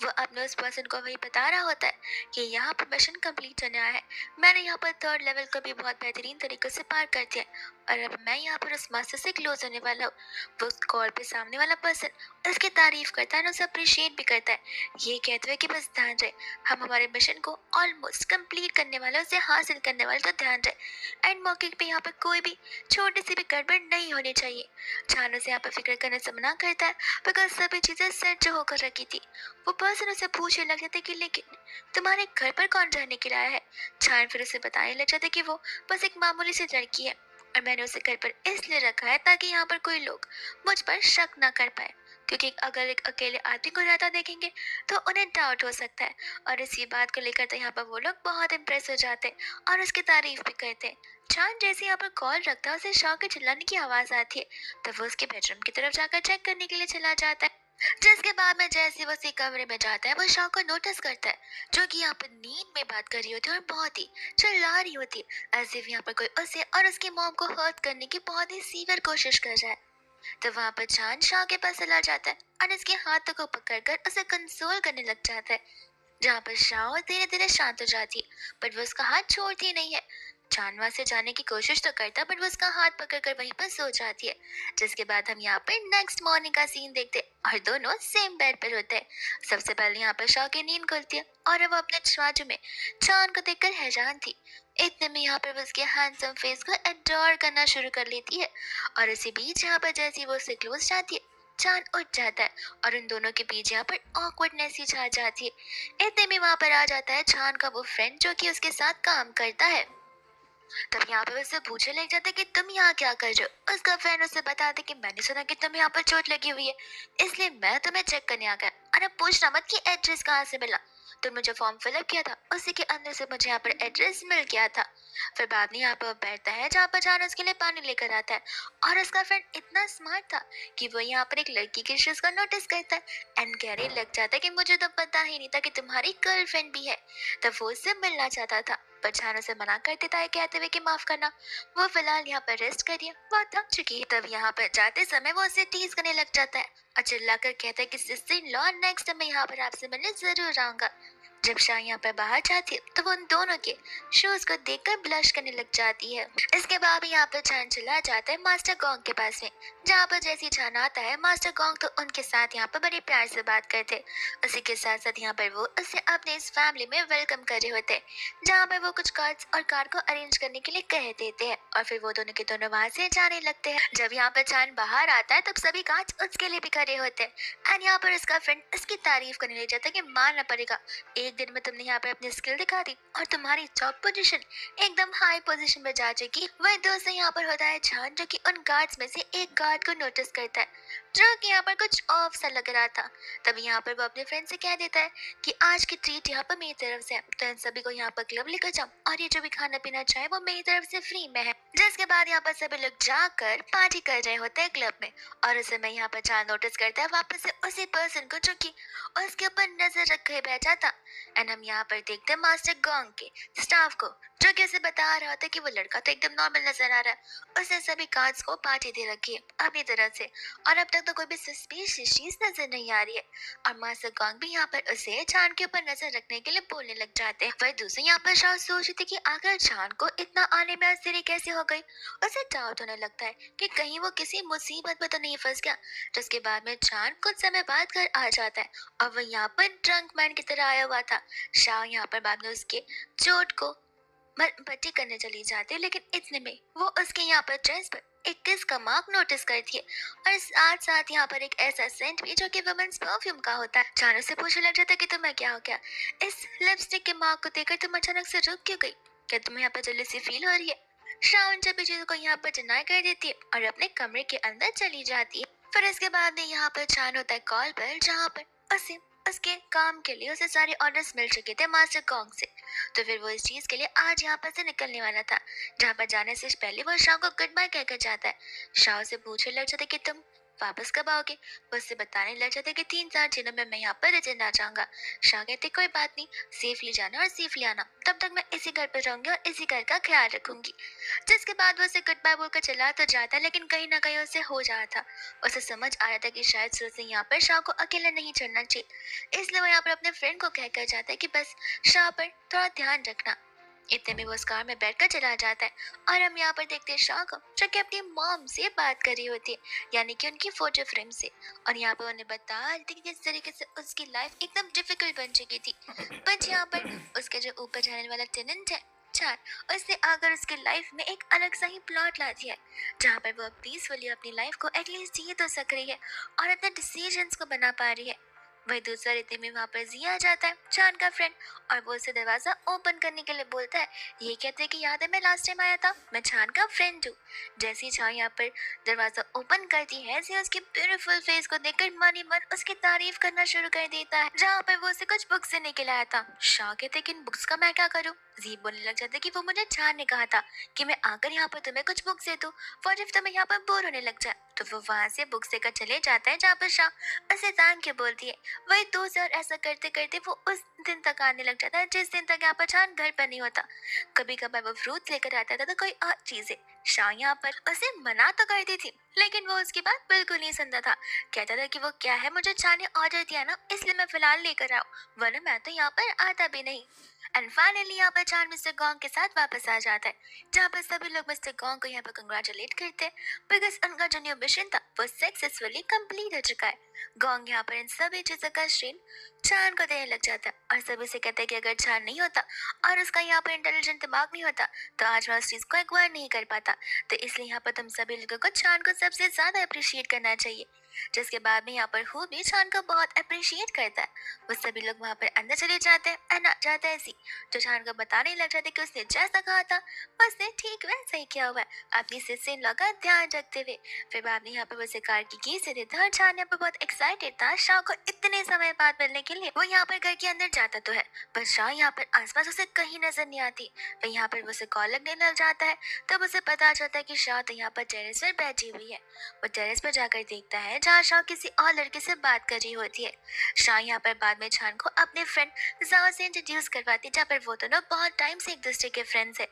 वो अपने उस पर्सन को वही बता रहा होता है कि यहाँ पर मिशन कंप्लीट होने आया है, मैंने यहाँ पर थर्ड लेवल को भी बहुत बेहतरीन तरीके से पार कर दिया है, और अब मैं यहाँ पर उस मास्टर से क्लोज होने वाला हूँ। वो उस कॉल पे सामने वाला पर्सन उसकी तारीफ करता है और उसे अप्रिशिएट भी करता है, ये कहते हुए कि बस ध्यान रहे, हम हमारे मिशन को ऑलमोस्ट कंप्लीट करने वाले, उसे हासिल करने वाले, तो ध्यान रहे एंड मौके पे यहाँ पर कोई भी छोटी सी भी गड़बड़ नहीं होनी चाहिए। छानो से यहाँ पर फिक्र करने से मना करता है, बिकॉज सभी चीजें सेट जो होकर रखी थी। वो पर्सन उसे पूछने लग जाते कि लेकिन तुम्हारे घर पर कौन रहने के लिए आया है। छान फिर उसे बताने लग जाते कि वो बस एक मामूली सी लड़की है, और मैंने उसे घर पर इसलिए रखा है ताकि यहाँ पर कोई लोग मुझ पर शक ना कर पाए, क्योंकि अगर एक अकेले आदमी को रहता देखेंगे तो उन्हें डाउट हो सकता है। और इसी बात को लेकर तो यहाँ पर वो लोग बहुत इम्प्रेस हो जाते हैं और उसकी तारीफ भी करते हैं। चांद जैसे यहाँ पर कॉल रखता है, उसे शॉक के चिल्लाने की आवाज आती है, तो वो उसके बेडरूम की तरफ जाकर चेक करने के लिए चला जाता है। जिसके बाद में जैसे वो उसी कमरे में जाता है, वो शॉक को नोटिस करता है, जो कि यहाँ पर नींद में बात कर रही होती है और बहुत ही चिल्ला रही होती है, एज इफ यहाँ पर कोई उसे और उसकी मॉम को हर्ट करने की बहुत ही सीवियर कोशिश कर रहा है। तो वहां पर चांद शाह के पास चला जाता है और उसके हाथों को पकड़कर उसे कंसोल करने लग जाता है, जहाँ पर शाह धीरे धीरे शांत हो जाती है, पर वो उसका हाथ छोड़ती नहीं है। चांद वहां से जाने की कोशिश तो करता है, पर वो उसका हाथ पकड़कर वहीं पर सो जाती है। जिसके बाद हम यहाँ पर नेक्स्ट मॉर्निंग का सीन देखते हैं और दोनों सेम बेड पर होते हैं। सबसे पहले यहाँ पर शाह की नींद खुलती है और वो अपने बाजू में चांद को देखकर हैरान थी। इतने में यहाँ पर वो उसके हैंडसम फेस को एडोर करना शुरू कर लेती है, और इसी बीच यहाँ पर जैसे ही वो उससे क्लोज जाती है, चांद उठ जाता है और उन दोनों के बीच यहाँ पर ऑकवर्डनेस ही छा जाती है। इतने में वहां पर आ जाता है चांद का वो फ्रेंड, जो कि उसके साथ काम करता है। तब यहाँ पे उससे पूछने लग जाता है कि तुम यहाँ क्या कर रहे हो। उसका फ्रेंड उसे बताते कि मैंने सुना कि तुम्हें यहाँ पर चोट लगी हुई है, इसलिए मैं तुम्हें चेक करने आ गया। अरे पूछना मत कि एड्रेस कहाँ से मिला, तुमने जो फॉर्म फिलअप किया था उसी के अंदर से मुझे यहाँ पर एड्रेस मिल गया था। फिर बाद में यहाँ पर वो बैठता है जहाँ पर जान उसके लिए पानी लेकर आता है, और उसका फ्रेंड इतना स्मार्ट था कि वो यहाँ पर एक लड़की के इश्यूज को नोटिस करता है एंड कहने लग जाता है कि मुझे तो पता ही नहीं था कि तुम्हारी गर्लफ्रेंड भी है। तब वो उससे मिलना चाहता था, पर जान उसे मना कर देता है कहते हुए कि माफ करना, वो फिलहाल यहाँ पर रेस्ट करिए, बहुत थक चुकी है। तब यहाँ पर जाते समय वो उसे टीज करने लग जाता है और चिल्लाकर कहता है कि sister in law next time मैं यहाँ पर आपसे मिलने जरूर आऊंगा। जब शाह यहाँ पर बाहर जाती है तो वो उन दोनों के शूज को देखकर ब्लश करने लग जाती है। इसके बाद भी यहाँ पर चांद चला जाता है मास्टर गोंग के पास में, जहाँ पर जैसे ही चांद आता है मास्टर गोंग तो उनके साथ यहाँ पर बड़े प्यार से बात करते। उसी के साथ साथ यहाँ पर वो उसे अपने इस फैमिली में वेलकम कर रहे होते, जहाँ पर वो कुछ कार्ड्स और कार को अरेंज करने के लिए कह देते हैं, और फिर वो दोनों के दोनों वहां से जाने लगते हैं। जब यहाँ पर चांद बाहर आता है तब सभी कार्ड्स उसके लिए भी खड़े होते हैं एंड यहाँ पर उसका फ्रेंड उसकी तारीफ करने लग जाता है कि मानना पड़ेगा, एक दिन में तुमने यहाँ पर अपनी स्किल दिखा दी और तुम्हारी जॉब पोजीशन एकदम हाई पोजीशन पे जा चुकी। वही दोस्त यहाँ पर होता है चांद, जो कि उन गार्ड्स में से एक गार्ड को नोटिस करता है, जो कि यहाँ पर कुछ ऑफ सा लग रहा था। तभी यहाँ पर वो अपने फ्रेंड से कह देता है कि आज की ट्रीट यहाँ पर मेरी तरफ से है, तो इन सभी को यहाँ पर क्लब लेकर जाओ और ये जो भी खाना पीना चाहे वो मेरी तरफ से फ्री में है। जिसके बाद यहाँ पर सभी लोग जाकर पार्टी कर रहे होते हैं क्लब में, और उस समय यहाँ पर चांद नोटिस करता है वापस से उसी पर्सन को, जो कि उसके ऊपर नजर रखे बैठा था। एंड हम यहाँ पर देखते हैं मास्टर गोंग के स्टाफ को, जो कि उसे बता रहा था कि वो लड़का तो एकदम नॉर्मल नजर आ रहा है, उसने सभी कार्ड्स को पार्टी दे रखी है अपनी तरफ से, और अब तक तो कोई भी सस्पिशियस चीज नजर नहीं आ रही है। और मास्टर गोंग भी यहाँ पर उसे चांद के ऊपर नजर रखने के लिए बोलने लग जाते हैं। वही दूसरी यहाँ पर शाह सोच रही थी कि आखिर चांद को इतना आने में देरी कैसे हो गई। उसे डाउट होने लगता है कि कहीं वो किसी मुसीबत में तो नहीं फंस गया। जिसके बाद में चांद कुछ समय बाद घर आ जाता है और वो यहाँ पर ड्रंक मैन की तरह आया हुआ था। शाह यहाँ पर बाद में उसके चोट को पट्टी करने चली जाती है, लेकिन इतने में वो उसके यहाँ पर ड्रेस पर एक किस का मार्क नोटिस करती है, और साथ साथ यहाँ पर एक ऐसा सेंट भी जो कि वुमेन्स परफ्यूम का होता है। चारों से पूछने लग जाता है कि तुम्हें क्या हो गया, इस लिपस्टिक के मार्क को देखकर तुम अचानक से रुक क्यों गई, क्या तुम्हें यहाँ पर जल्दी सी फील हो रही है। शाह सभी चीजों को यहाँ पर डिनाई कर देती है और अपने कमरे के अंदर चली जाती है। फिर इसके बाद में यहाँ पर चान होता है कॉल पर, जहाँ पर उसे उसके काम के लिए उसे सारे ऑर्डर्स मिल चुके थे मास्टर कॉन्ग से। तो फिर वो इस चीज के लिए आज यहाँ पर से निकलने वाला था, जहाँ पर जाने से पहले वो शाह को गुड बाय कहकर जाता है। शाह से पूछने लग जाता है कि तुम वापस कब आओगे? वो उससे बताने लग जाते कि 3-4 दिनों में मैं यहाँ पर रिटर्न आ जाऊंगा। शाह कहते कोई बात नहीं, सेफली जाना और सेफली आना, तब तक मैं इसी घर पर रहूंगी और इसी घर का ख्याल रखूंगी। जिसके बाद वो उसे गुड बाय बोलकर चला तो जाता, लेकिन कहीं ना कहीं उसे हो रहा था। उसे समझ आ रहा था कि शायद से उसे यहाँ पर शाह को अकेला नहीं छोड़ना चाहिए, इसलिए वो यहाँ पर अपने फ्रेंड को कहकर जाता है कि बस शाह पर थोड़ा ध्यान रखना। इतने में वो उस कार में बैठकर चला जाता है और हम यहाँ पर देखते हैं शाह को जो कि अपनी मॉम से बात कर रही होती है, यानी कि उनकी फोटो फ्रेम से। और यहाँ पर उन्हें बता रही थी कि किस तरीके से उसकी लाइफ एकदम डिफिकल्ट बन चुकी थी। बट यहाँ पर उसके जो ऊपर रहने वाला टेनेंट है चार, उसने आकर उसकी लाइफ में एक अलग सा ही प्लॉट ला दिया है, जहाँ पर वो पीसफुली अपनी लाइफ को एटलीस्ट जी तो सक रही है और अपने डिसीजंस को बना पा रही है। वही दूसरा रीति में वहां पर जिया आ जाता है, चांद का फ्रेंड, और वो उसे दरवाजा ओपन करने के लिए बोलता है। ये कहते हैं कि याद है मैं लास्ट टाइम आया था, मैं चांद का फ्रेंड हूँ। जैसी चांद यहाँ पर दरवाजा ओपन करती है, ऐसे उसकी ब्यूटीफुल फेस को देखकर मन ही मन उसकी तारीफ करना शुरू कर देता है, जहाँ पर वो उसे कुछ बुक्स से लेके लाया था। शाह कहते कि इन बुक्स का मैं क्या करूँ? जी बोलने लग जाते कि वो मुझे चांद ने कहा था कि मैं आकर यहाँ पर तुम्हें कुछ बुक्स दे दूँ, फॉर इफ तुम्हें यहाँ पर बोर होने लग जाए। तो वो वहां से बुक्स देकर चले जाता है, जहाँ पर शाह उसे थैंक यू बोलती है। वही दोस्त, और ऐसा करते करते वो उस दिन तक आने लग जाता है जिस दिन तक यहाँ पर चांद घर पर नहीं होता। कभी कभार वो फ्रूट लेकर आता था तो कोई और चीजें। शाह यहाँ पर उसे मना तो करती थी, लेकिन वो उसकी बात बिल्कुल नहीं सुनता था। कहता था कि वो क्या है, मुझे चांद ने ऑर्डर दिया ना, इसलिए मैं फिलहाल लेकर आऊँ, वरना मैं तो यहाँ पर आता भी नहीं। एंड फाइनली यहाँ पर चांद मिस्टर गोंग के साथ वापस आ जाता है, जहाँ पर सभी लोग मिस्टर गोंग को यहाँ पर कंग्रेचुलेट करते हैं, बिकॉज उनका जो न्यू मिशन था वो सक्सेसफुली कंप्लीट हो चुका है। गोंग यहाँ पर इन सभी चीजों का श्रेय चांद को देने लग जाता है और सभी से कहता है कि अगर चांद नहीं होता और उसका यहाँ पर इंटेलिजेंट दिमाग नहीं होता तो आज वह उस चीज को एक्वायर नहीं कर पाता। तो इसलिए यहाँ पर तुम सभी लोगों को चांद को सबसे ज्यादा अप्रिशिएट करना चाहिए। जिसके बाद में यहाँ पर हु भी चांद को बहुत अप्रिशिएट करता है। वो सभी लोग वहाँ पर अंदर चले जाते हैं एंड आ जाता है ऐसी, जो चांद को बताने लग जाते कि उसने जैसा कहा था उसने ठीक वैसा ही किया हुआ है, अपनी सिस्टर इन लॉ का ध्यान रखते हुए। फिर बाद में यहाँ पर उसे कार की की से देता और चांद यहाँ पर बहुत एक्साइटेड था शाह को इतने समय बाद मिलने के लिए। वो यहाँ पर घर के अंदर जाता तो है, पर शाह यहाँ पर आसपास उसे कहीं नजर नहीं आती। फिर यहाँ पर उसे कॉल लगने लग जाता है, तब उसे पता चलता है कि शाह तो यहाँ पर टेरेस पर बैठी हुई है। वो टेरेस पर जाकर देखता है जहाँ शाह किसी और लड़के से बात कर रही होती है। शाह यहाँ पर बाद में चांद को अपने फ्रेंड जाओ से इंट्रोड्यूस करवाती है, जहाँ पर वो दोनों बहुत टाइम से एक दूसरे के फ्रेंड्स है।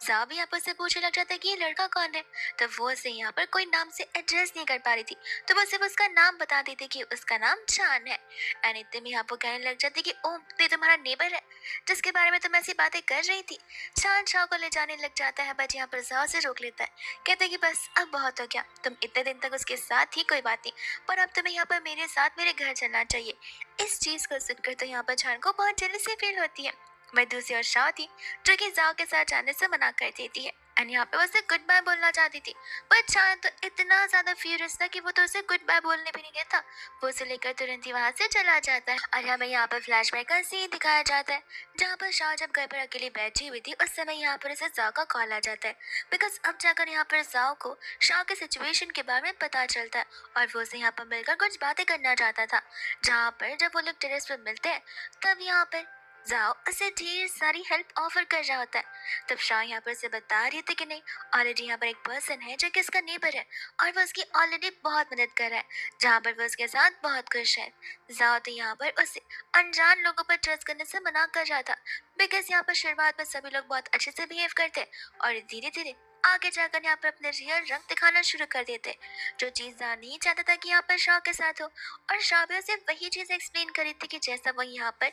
जाओ भी यहाँ पर से पूछने लग जाता है कि ये लड़का कौन है, तो वो उसे यहाँ पर कोई नाम से एड्रेस नहीं कर पा रही थी, तो वो सिर्फ उसका नाम बता देती कि उसका नाम चांद है। एंड इतने में यहाँ पर कहने लग जाती कि ओ ये तुम्हारा नेबर है जिसके बारे में तुम ऐसी बातें कर रही थी। चांद शाह को ले जाने लग जाता है, बट यहाँ पर जाओ से रोक लेता है, कहते हैं कि बस अब बहुत हो गया, तुम इतने दिन तक उसके साथ ही कोई बात नहीं, पर अब तुम्हें यहाँ पर मेरे साथ मेरे घर चलना चाहिए। इस चीज को सुनकर तो यहाँ पर चांद को बहुत जेलसी फील होती है। वह दूसरी ओर शाह थी जो कि जाओ के साथ जाने से मना कर देती है एंड यहाँ पे वो उसे गुड बाय बोलना चाहती थी, पर चांद तो इतना ज्यादा फ्यूरियस था कि वो तो उसे गुड बाय बोलने भी नहीं देता। वो उसे लेकर तुरंत ही वहां से चला जाता है और हमें यहाँ पर फ्लैशबैक का सीन दिखाया जाता है, जहाँ पर शाह जब घर पर अकेली बैठी हुई थी उस समय यहाँ पर उसे जाओ का कॉल आ जाता है, बिकॉज अब जाकर यहाँ पर जाओ को शाह के सिचुएशन के बारे में पता चलता है और वो उसे यहाँ पर मिलकर कुछ बातें करना चाहता था। जहाँ पर जब वो लोग टेरेस पर मिलते हैं तब यहाँ पर जाओ उसे ढेर सारी हेल्प ऑफर कर रहा होता है। तब शाह यहाँ पर से बता रही थी कि नहीं, ऑलरेडी यहाँ पर एक पर्सन है जो कि इसका नेबर है और वो उसकी ऑलरेडी बहुत मदद कर रहा है, जहाँ पर वो उसके साथ बहुत खुश है। जाओ तो यहाँ पर उसे अनजान लोगों पर ट्रस्ट करने से मना कर रहा था, बिकॉज यहाँ पर शुरुआत में सभी लोग बहुत अच्छे से बिहेव करते और धीरे धीरे आगे जाकर यहाँ पर अपने रियल रंग दिखाना शुरू कर देते, जो चीज जान नहीं चाहता था कि यहाँ पर शाह के साथ हो। और शाह भी उसे वही चीज एक्सप्लेन करी थी कि जैसा वो यहाँ पर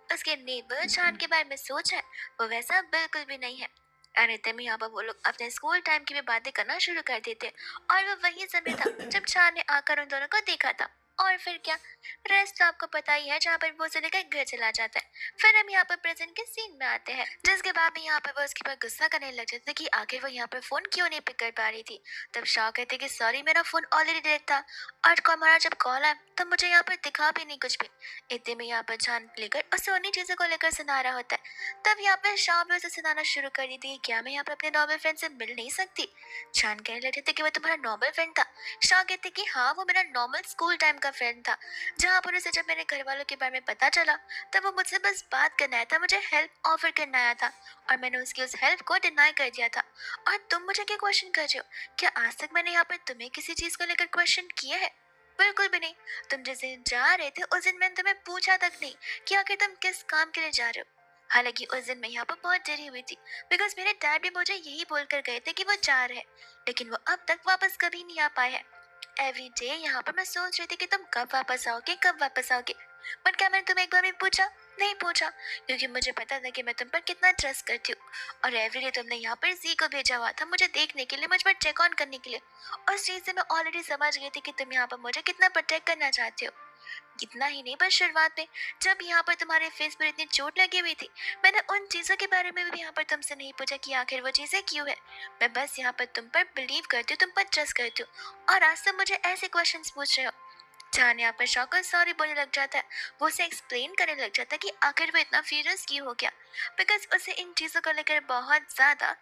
उसके नेबर चांद के बारे में सोच है वो वैसा बिल्कुल भी नहीं है। और इतने में यहाँ पर वो लोग अपने स्कूल टाइम की भी बातें करना शुरू कर देते और वो वही समय था जब चांद ने आकर उन दोनों को देखा था। और फिर क्या, रेस्ट तो आपको पता ही है, जहाँ पर वो उसे लेकर घर चला जाता है। फिर हम यहाँ पर प्रेजेंट के सीन में आते हैं, जिसके बाद में यहाँ पर वो उसके पर गुस्सा करने लग जाते कि आखिर वो यहाँ पर फोन क्यों नहीं पिक कर पा रही थी। तब शाह कहते कि सॉरी मेरा फोन ऑलरेडी डेड था और हमारा जब कॉल आया तब मुझे यहाँ पर दिखा भी नहीं कुछ भी। इतने में यहाँ पर जान लेकर उसे उन्हीं चीजों को लेकर सुना रहा होता है। तब यहाँ पर शाह भी उसे सुनाना शुरू कर दी थी, क्या मैं यहाँ पर अपने नॉर्मल फ्रेंड से मिल नहीं सकती। जान कहने लगे थे कि वो तुम्हारा नॉर्मल फ्रेंड था। शाह कहते कि हाँ वो मेरा नॉर्मल स्कूल टाइम का फ्रेंड था, जहाँ पर उसे जब मेरे घर वालों के बारे में पता चला तब वो मुझसे बस बात करने आया था, मुझे हेल्प ऑफर करने आया था और मैंने उसकी उस हेल्प को डिनाई कर दिया था। और तुम मुझे क्या क्वेश्चन कर रहे हो? क्या आज तक मैंने यहाँ पर तुम्हें किसी चीज को लेकर क्वेश्चन किया है? बिल्कुल भी नहीं। तुम जिस दिन जा रहे थे उस दिन मैंने तुम्हें पूछा तक नहीं कि आखिर तुम किस काम के लिए जा रहे हो। हालांकि उस दिन मैं यहाँ पर बहुत डरी हुई थी, बिकॉज मेरे डैड भी मुझे यही बोलकर गए थे कि वो जा रहे हैं, लेकिन वो अब तक वापस कभी नहीं आ पाए हैं। एवरी डे यहाँ पर मैं सोच रही थी कि तुम कब वापस आओगे, कब वापस आओगे। बट क्या मैंने तुम्हें एक बार भी पूछा? नहीं पूछा, क्योंकि मुझे पता था कि मैं तुम पर कितना ट्रस्ट करती हूँ। और एवरी डे तुमने यहाँ पर जी को भेजा हुआ था मुझे देखने के लिए, मुझ पर चेक ऑन करने के लिए। और उस चीज से मैं ऑलरेडी समझ गई थी कि तुम यहाँ पर मुझे कितना प्रोटेक्ट करना चाहते हो। इतना ही नहीं, बस शुरुआत में जब यहाँ पर तुम्हारे फेस पर इतनी चोट लगी हुई थी, मैंने उन चीजों के बारे में भी यहाँ पर तुमसे नहीं पूछा कि आखिर वो चीजें क्यों है। मैं बस यहाँ पर तुम पर बिलीव करती हूँ, तुम पर ट्रस्ट करती हूँ, और आज तुम मुझे ऐसे क्वेश्चंस पूछ रहे हो। जान यहाँ पर शौक सॉरी बोलने लग जाता है। वो उसे एक्सप्लेन करने लग जाता है कि आखिर वो इतना फ्यूरियस क्यों हो गया, बिकॉज उसे इन चीजों को लेकर बहुत ज्यादा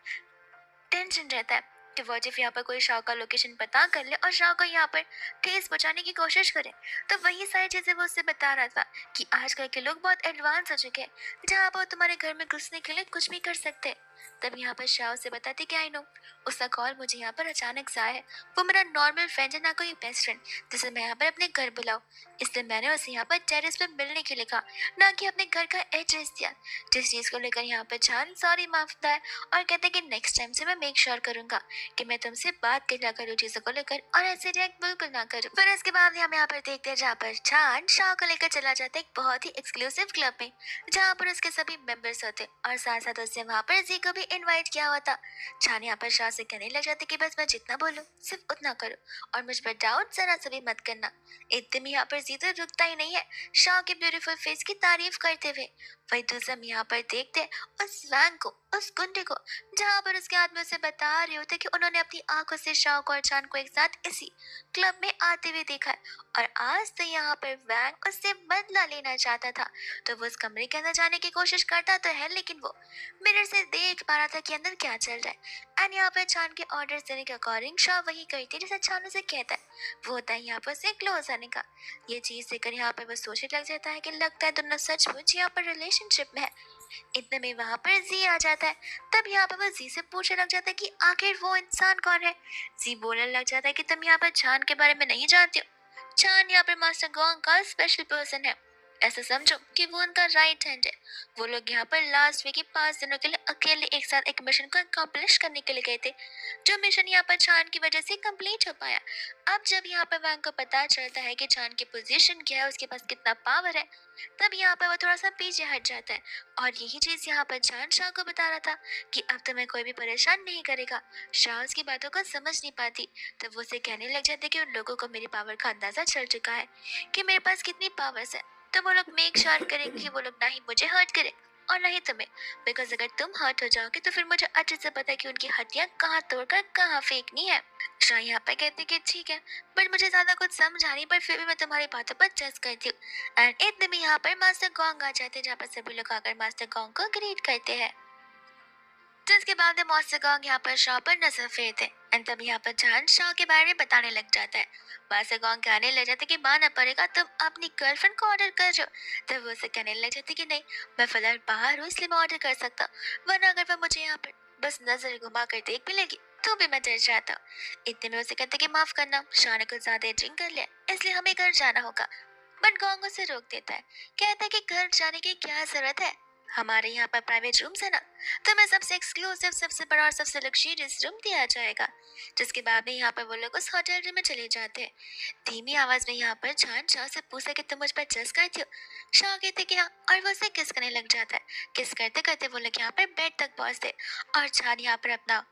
टेंशन रहता है कि व्हाट इफ यहाँ पर कोई शाह का लोकेशन पता कर ले और शाह को यहाँ पर ठेस पहुंचाने की कोशिश करे। तो वही सारी चीजें वो उससे बता रहा था कि आजकल के लोग बहुत एडवांस हो चुके हैं, जहाँ पर वो तुम्हारे घर में घुसने के लिए कुछ भी कर सकते हैं। तब यहाँ पर शाह उसे बताती कि आई नो उसका कॉल मुझे यहाँ पर अचानक से आया है। वो मेरा नॉर्मल फ्रेंड है, ना कोई बेस्ट फ्रेंड जिसे मैं यहाँ पर अपने घर बुलाऊं। इसलिए मैंने उसे यहाँ पर टेरेस पे मिलने के लिए कहा, ना कि अपने घर का एड्रेस दिया। जिस चीज को लेकर यहाँ पर जान सॉरी मांगता है और कहते हैं कि नेक्स्ट टाइम से मैं मेक श्योर करूंगा कि मैं तुमसे बात किया करूँ चीजों को लेकर और ऐसे रिएक्ट बिल्कुल ना करूँ। फिर इसके बाद हम यहाँ पर देखते हैं जहाँ पर चांद शाह को लेकर चला जाता है एक बहुत ही एक्सक्लूसिव क्लब में, जहाँ पर उसके सभी मेंबर्स होते हैं और साथ साथ उससे वहाँ पर जी को भी इनवाइट किया हुआ था। चांद यहाँ पर शाह से कहने लग जाती कि बस मैं जितना बोलूँ सिर्फ उतना करो और मुझ पर डाउट जरा सा भी मत करना। एकदम यहाँ पर जी तो रुकता ही नहीं है शाह के ब्यूटीफुल फेस की तारीफ करते हुए। वही दूसरा हम यहाँ पर देखते हैं उस वैन को, उस गुंडे को, जहाँ पर उसके आदमी उसे बता रहे होते कि उन्होंने अपनी आंखों से शाह और चांद को एक साथ इसी क्लब में आते हुए देखा है और आज तो यहाँ पर वैन उससे बदला लेना चाहता था। तो वो उस कमरे के अंदर जाने की कोशिश करता तो है, लेकिन वो मिरर से देख पा रहा था कि अंदर क्या चल रहा है। एंड यहाँ पर चांद के ऑर्डर देने के अकॉर्डिंग शाह वही करती है जैसे चांद उसे कहता है। वो होता है यहाँ पर उसे क्लोज आने का। ये चीज देखकर यहाँ पर वो सोचने लग जाता है कि लगता है दोनों सचमुच यहाँ पर रिलेशनशिप में है। इतने में वहां पर जी आ जाता है। तब यहाँ पर वो जी से पूछने लग जाता है कि आखिर वो इंसान कौन है। जी बोलने लग जाता है कि तुम यहाँ पर चांद के बारे में नहीं जानते हो। चांद यहाँ पर मास्टर गोंग का स्पेशल पर्सन है, ऐसा समझो कि वो उनका राइट हैंड है। वो लोग यहाँ पर लास्ट वीक के 5 दिनों के लिए अकेले एक साथ एक मिशन को अकम्प्लिश करने के लिए गए थे, जो मिशन यहाँ पर चांद की वजह से कंप्लीट हो पाया। अब जब यहाँ पर वैंग को पता चलता है कि चांद की पोजीशन क्या है, उसके पास कितना पावर है, तब यहाँ पर वो थोड़ा सा पीछे हट जाता है। और यही चीज यहाँ पर चांद शाह को बता रहा था कि अब तुम्हें कोई भी परेशान नहीं करेगा। शाह उसकी बातों को समझ नहीं पाती, तब वो उसे कहने लग जाते कि उन लोगों को मेरी पावर का अंदाजा चल चुका है कि मेरे पास कितनी पावर्स है। तो वो लोग मेक श्योर करेंगे कि वो लोग ना ही मुझे हर्ट करे और ना ही तुम्हें, बिकॉज अगर तुम हर्ट हो जाओगे तो फिर मुझे अच्छे से पता है कि उनकी हड्डियां कहाँ तोड़कर कहाँ फेंकनी है। शाह यहाँ पे कहते कि ठीक है, बट मुझे ज्यादा कुछ समझ आ नहीं, पर फिर भी मैं तुम्हारी बातों पर ट्रस्ट करती हूँ। एंड इतने में यहाँ पर मास्टर गोंग आ जाते हैं, जहाँ पर सभी लोग आकर मास्टर गोंग को ग्रीट करते हैं। जिसके बाद मास्टर गोंग यहाँ पर शाह पर नजर फेरते एंड तब यहाँ पर चांद शाह के बारे में बताने लग जाता है। मास्टर गोंग कहने लग जाते कि मानना पड़ेगा तुम अपनी गर्लफ्रेंड को ऑर्डर कर रहे हो। तब वो उसे कहने लग जाते कि नहीं, मैं फिलहाल बाहर हूँ इसलिए मैं ऑर्डर कर सकता हूँ, वरना अगर वो मुझे यहाँ पर बस नजर घुमा कर देख भी लगी तो भी मैं डर जाता हूँ। इतने में उसे कहते कि माफ करना, शाह ने कुछ ज्यादा ड्रिंक कर लिया इसलिए हमें घर जाना होगा। बट गोंग उसे रोक देता है, कहता है कि घर जाने की क्या जरूरत है, हमारे यहाँ पर प्राइवेट रूम्स है ना, तुम्हें सबसे एक्सक्लूसिव, सबसे बड़ा और सबसे लग्जरियस रूम दिया जाएगा। जिसके बाद में यहाँ पर वो लोग उस होटल रूम में चले जाते हैं। धीमी आवाज में यहाँ पर चांद शाह से पूछा कि तुम मुझ पर ट्रस्ट करती हो। शाह कहते कि हाँ, और वो उसे किस करने लग जाता है। किस करते करते वो लोग यहाँ पर बेड तक पहुंचते और चांद यहाँ पर अपना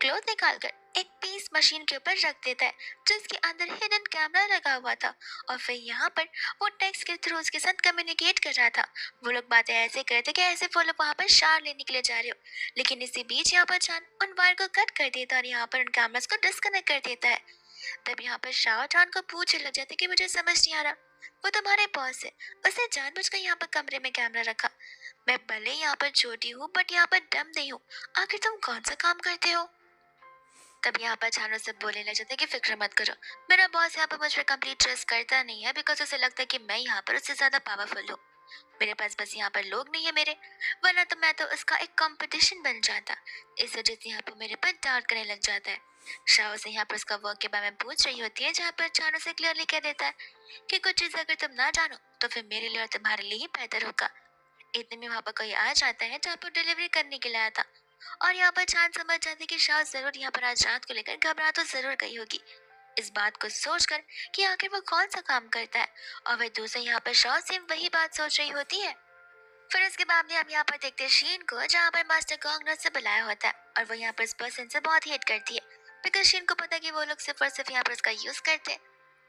क्लोथ निकालकर एक पीस मशीन के ऊपर रख देता है, जिसके अंदर हिडन कैमरा लगा हुआ था। और फिर यहाँ पर वो टेक्स्ट के थ्रू उसके साथ कम्युनिकेट कर रहा था। वो लोग बातें ऐसे करते कि ऐसे वो लोग वहाँ पर शार लेने के लिए जा रहे हो, लेकिन इसी बीच यहाँ पर चांद उन वायर को कट कर देता और यहाँ पर उन कैमरास को डिस्कनेक्ट कर देता है। तब यहाँ पर शाह चांद को पूछने लग जाते कि मुझे समझ नहीं आ रहा, वो तुम्हारे बॉस है, उसने जानबूझकर यहाँ पर कमरे में कैमरा रखा। मैं भले यहाँ पर छोटी हूँ बट यहाँ पर डम नहीं हूँ, आखिर तुम कौन सा काम करते हो? तब यहाँ पर छानो से बोलने लग जाता है कि फिक्र मत करो, मेरा बॉस यहाँ पर मुझ पर कंप्लीट ट्रस्ट करता नहीं है बिकॉज उसे लगता है कि मैं यहाँ पर उससे ज्यादा पावरफुल हूँ। मेरे पास बस यहाँ पर लोग नहीं है मेरे, वरना तो मैं तो उसका एक कंपटीशन बन जाता। इस वजह से यहाँ पर मेरे पर डाउट करने लग जाता है। शाओ से यहाँ पर उसका वर्क के बारे में पूछ रही होती है, जहाँ पर चानो से क्लियरली कह देता है कि कुछ चीजें अगर तुम ना जानो तो फिर मेरे लिए और तुम्हारे लिए ही बेहतर होगा। इतने में वहां पर कोई आ जाता है जहाँ पर डिलीवरी करने के लिए आया था, और यहाँ पर चांद समझ जाती है कि शाह जरूर यहाँ पर आज रात को लेकर घबरा तो जरूर गई होगी। इस बात को सोचकर कि आखिर वो कौन सा काम करता है, और वह दूसरे यहाँ पर शाह से वही बात सोच रही होती है। फिर इसके बाद में हम यहाँ पर देखते हैं शीन को, जहाँ पर मास्टर कांग्रेस से बुलाया होता है, और वो यहाँ पर इस पर्सन से बहुत हेट करती है बिकॉज शीन को पता है कि वो लोग सिर्फ और सिर्फ यहाँ पर इसका यूज करते हैं।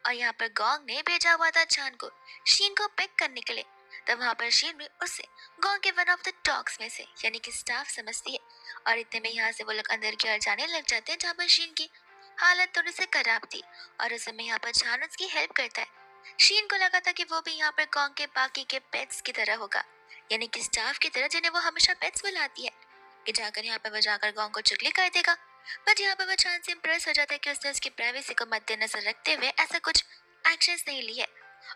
और यहाँ पर गोंग ने भेजा हुआ था चान को शीन को पिक करने के लिए। तब वहाँ पर शीन भी उससे गोंग के वन ऑफ द डॉग्स में से यानी कि स्टाफ समझती है। और इतने में यहाँ से वो लोग अंदर की ओर जाने लग जाते हैं, जहाँ पर शीन की हालत थोड़ी सी खराब थी, और उस समय यहाँ पर चान उसकी हेल्प करता है। शीन को लगा था कि वो भी यहाँ पर गोंग के बाकी के पेट्स की तरह होगा, यानी कि स्टाफ की तरह, जिन्हें वो हमेशा पेट्स बुलाती है, कि जाकर यहाँ पर वो जाकर गोंग को चुगली कर देगा। बट यहाँ पर वो चांद से इम्प्रेस हो जाता है कि उसने उसकी प्राइवेसी को मद्देनजर रखते हुए ऐसा कुछ एक्शंस नहीं लिए,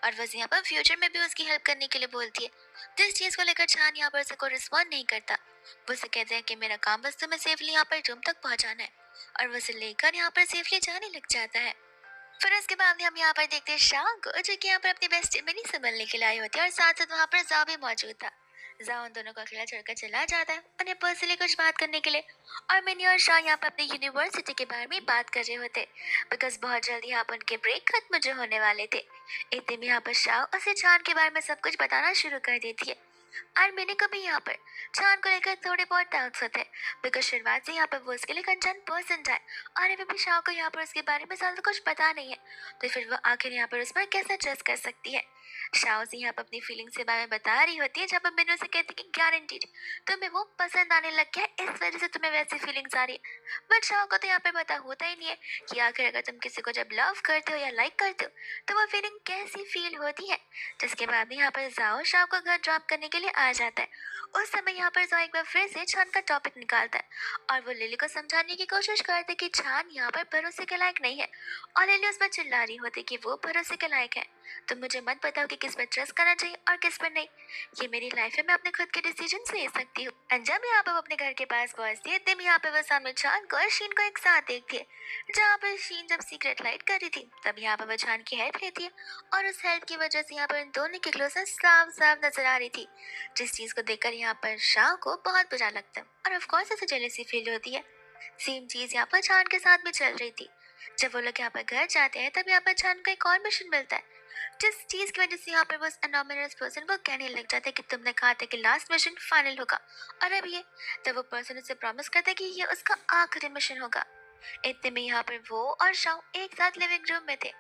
और बस यहाँ पर फ्यूचर में भी उसकी हेल्प करने के लिए बोलती है। जिस चीज को लेकर चांद यहाँ पर उसे कोई रिस्पॉन्ड नहीं करता। वो उसे कहते हैं कि मेरा काम बस तुम्हें सेफली यहाँ पर रूम तक पहुंचाना है, और वो उसे लेकर यहाँ पर सेफली जाने लग जाता है। फिर उसके बाद हम यहाँ पर देखते हैं शाह को, जो कि यहाँ पर अपनी बेस्ट मिनी से मिलने के लिए आई होती है, और साथ साथ वहाँ पर जा भी मौजूद था। जा उन दोनों को अकेला छोड़कर चला जाता है उन्हें पर्सनली कुछ बात करने के लिए, और मिनी और शाह यहाँ पर अपनी यूनिवर्सिटी के बारे में बात कर रहे होते बिकॉज बहुत जल्दी यहाँ पर उनके ब्रेक खत्म जो होने वाले थे। इतने में यहाँ पर शाह उसे चांद के बारे में सब कुछ बताना शुरू कर देती है, और मैंने कभी यहाँ पर चांद को लेकर थोड़े बहुत डाउट्स होते हैं बिकॉज शुरुआत से यहाँ पर वो उसके लिए अनजान पर्सन है, और अभी भी शाह को यहाँ पर उसके बारे में ज्यादा कुछ पता नहीं है, तो फिर वो आखिर यहाँ पर उस पर कैसे ट्रस्ट कर सकती है। शाह उसे यहाँ पर अपनी फीलिंग्स के बारे में बता रही होती है, जब हम मैंने उसे कहती कि गारंटीड तुम्हें वो पसंद आने लग गया है, इस वजह से तुम्हें वैसी फीलिंग्स आ रही है। बट शाह को तो यहाँ पर पता होता ही नहीं है कि आखिर अगर तुम किसी को जब लव करते हो या लाइक करते हो तो वो फीलिंग कैसी फील होती है। जिसके बाद में यहाँ पर जाओ शाह को घर ड्रॉप करने के लिए आ जाता है। उस समय यहाँ पर जाओ एक बार फिर से छान का टॉपिक निकालता है, और वो लिली को समझाने की कोशिश करते कि छान यहाँ पर भरोसे के लायक नहीं है, और लिली उस पर चिल्ला रही होती कि वो भरोसे के लायक है। तुम मुझे मत बताओ कि किस पर ट्रस्ट करना चाहिए और किस पर नहीं, ये मेरी लाइफ है, मैं अपने खुद के डिसीजन ले सकती हूँ। और जब यहाँ पर वो अपने घर के पास पहुंचती है, तब यहाँ पर वो सामने छान को और शीन को एक साथ देखती है। जहाँ पर शीन जब सीक्रेट लाइट कर रही थी, तब यहाँ पर वो छान की हेल्प लेती है, और उस हेल्प की वजह से यहाँ पर इन दोनों की क्लोजनेस साफ साफ नजर आ रही थी, जिस चीज को देखकर यहाँ पर शाह को बहुत बुरा लगता है, और ऑफ कोर्स उसे जेलसी फील होती है। सेम चीज यहाँ पर छान के साथ भी चल रही थी। जब वो लोग यहाँ पर घर जाते हैं, तब यहाँ पर छान को एक और मिशन मिलता है, जिस चीज की वजह से यहाँ पर बस अनोमिनस पर्सन वो कहने लग जाता है कि तुमने कहा था कि लास्ट मिशन फाइनल होगा, और अब ये, तब वो पर्सन उसे प्रॉमिस करता है कि ये उसका आखिरी मिशन होगा। इतने में यहाँ पर वो और शाह एक साथ लिविंग रूम में थे,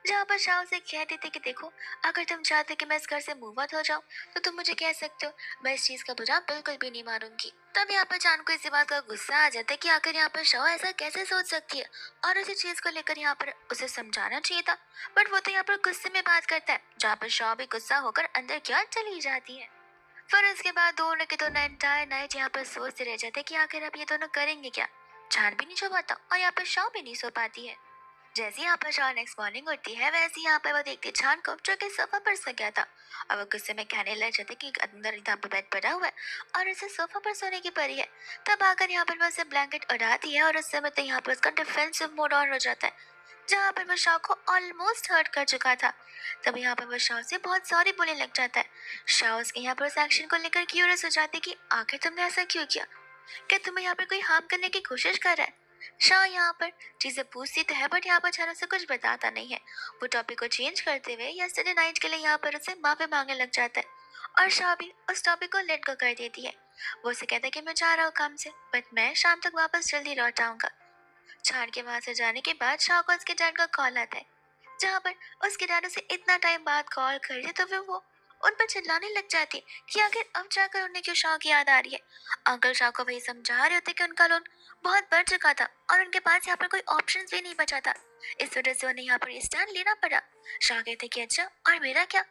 जहाँ पर शाह से कहते थे कि देखो, अगर तुम चाहते कि मैं इस घर से मूव आउट हो जाऊं तो तुम मुझे कह सकते हो, मैं इस चीज का बुरा बिल्कुल भी नहीं मानूंगी। तब यहाँ पर जान को इसी बात का गुस्सा आ जाता है कि आखिर यहाँ पर शाह ऐसा कैसे सोच सकती है, और उसी चीज को लेकर यहाँ पर उसे समझाना चाहिए था, बट वो तो यहाँ पर गुस्से में बात करता है, जहाँ पर शाह भी गुस्सा होकर अंदर क्या चली जाती है। फिर उसके बाद दोनों के दोनों एंटायर नाइट यहाँ पर सोचते रह जाते कि आखिर अब ये दोनों करेंगे क्या। चांद भी नहीं सो पाता, और यहाँ पर शाह भी नहीं सो पाती है। जैसे यहाँ पर शाह नेक्स्ट मॉर्निंग उठती है, वैसे यहाँ पर वो देखती है चांद को, जो कि सोफा पर सो गया था, और वो गुस्से में कहने लग जाते कि अंदर यहाँ पर बेड पड़ा हुआ है और उसे सोफा पर सोने की पड़ी है। तब आकर यहाँ पर वो उसे ब्लैंकेट उड़ाती है, और उस समय तो यहाँ पर उसका डिफेंसिव मोड ऑन हो जाता है, जहाँ पर वो शाह को ऑलमोस्ट हर्ट कर चुका था। तब यहाँ पर वो शाह से बहुत सॉरी बोलने लग जाता है। शाह उसके यहाँ पर उस एक्शन को लेकर क्यूरियस हो जाती है कि आखिर तुमने ऐसा क्यों किया, क्या तुम्हें यहाँ पर कोई हार्म करने की कोशिश कर रहा है। शाह यहाँ पर चीजें पूछती तो है, बट यहाँ पर छानो से कुछ बताता नहीं है। वो टॉपिक को चेंज करते हुए यस्टरडे नाइट के लिए यहाँ पर उसे माफी मांगने लग जाता है, और शाह भी उस टॉपिक को लेट गो कर देती है। वो उसे कहता है कि मैं जा रहा हूँ काम से, बट मैं शाम तक वापस जल्दी लौट आऊंगा। छान के वहां से जाने के बाद शाह को उसके डैड का कॉल आता है, जहाँ पर उसके डैड उसे इतना टाइम बाद कॉल कर रहे, तो फिर वो उन पर चिल्लाने लग जाती है कि आखिर अब जाकर उन्हें क्यों शाह की याद आ रही है। अंकल शाह को वही समझा रहे होते कि उनका लोन बहुत बढ़ चुका था, और उनके पास यहाँ पर कोई ऑप्शन भी नहीं बचा था, इस वजह से उन्हें यहाँ पर स्टैंड लेना पड़ा। शाह कहते कि अच्छा, और मेरा क्या,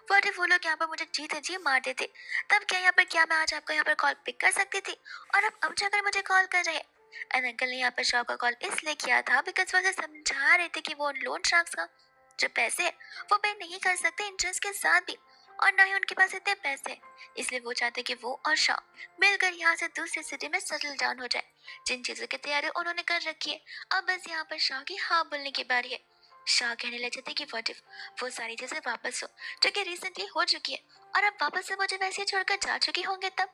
व्हाट इफ वो लोग यहाँ पर मुझे जीते जी मार देते, तब क्या यहाँ पर, क्या मैं आज आपका यहाँ पर कॉल पिक कर सकती थी, और अब जाकर मुझे कॉल कर रहे हैं। एंड अंकल ने यहाँ पर शाह का कॉल इसलिए किया था बिकॉज वो उसे समझा रहे थे कि वो उन लोन शार्क्स का जो पैसे है वो पे नहीं कर सकते इंटरेस्ट के साथ भी, और ना ही उनके पास इतने पैसे हैं। इसलिए वो चाहते कि वो और शाह मिलकर यहाँ से दूसरी सिटी में सेटल डाउन हो जाए। जिन चीजों की तैयारी उन्होंने कर रखी है, अब बस यहाँ पर शाह की हाँ बोलने की बारी है। शाह कहने लगे थे कि व्हाट इफ वो सारी चीजें वापस हो जो कि रिसेंटली हो चुकी है, और अब वापस से मुझे वैसे ही छोड़कर जा चुके होंगे तब।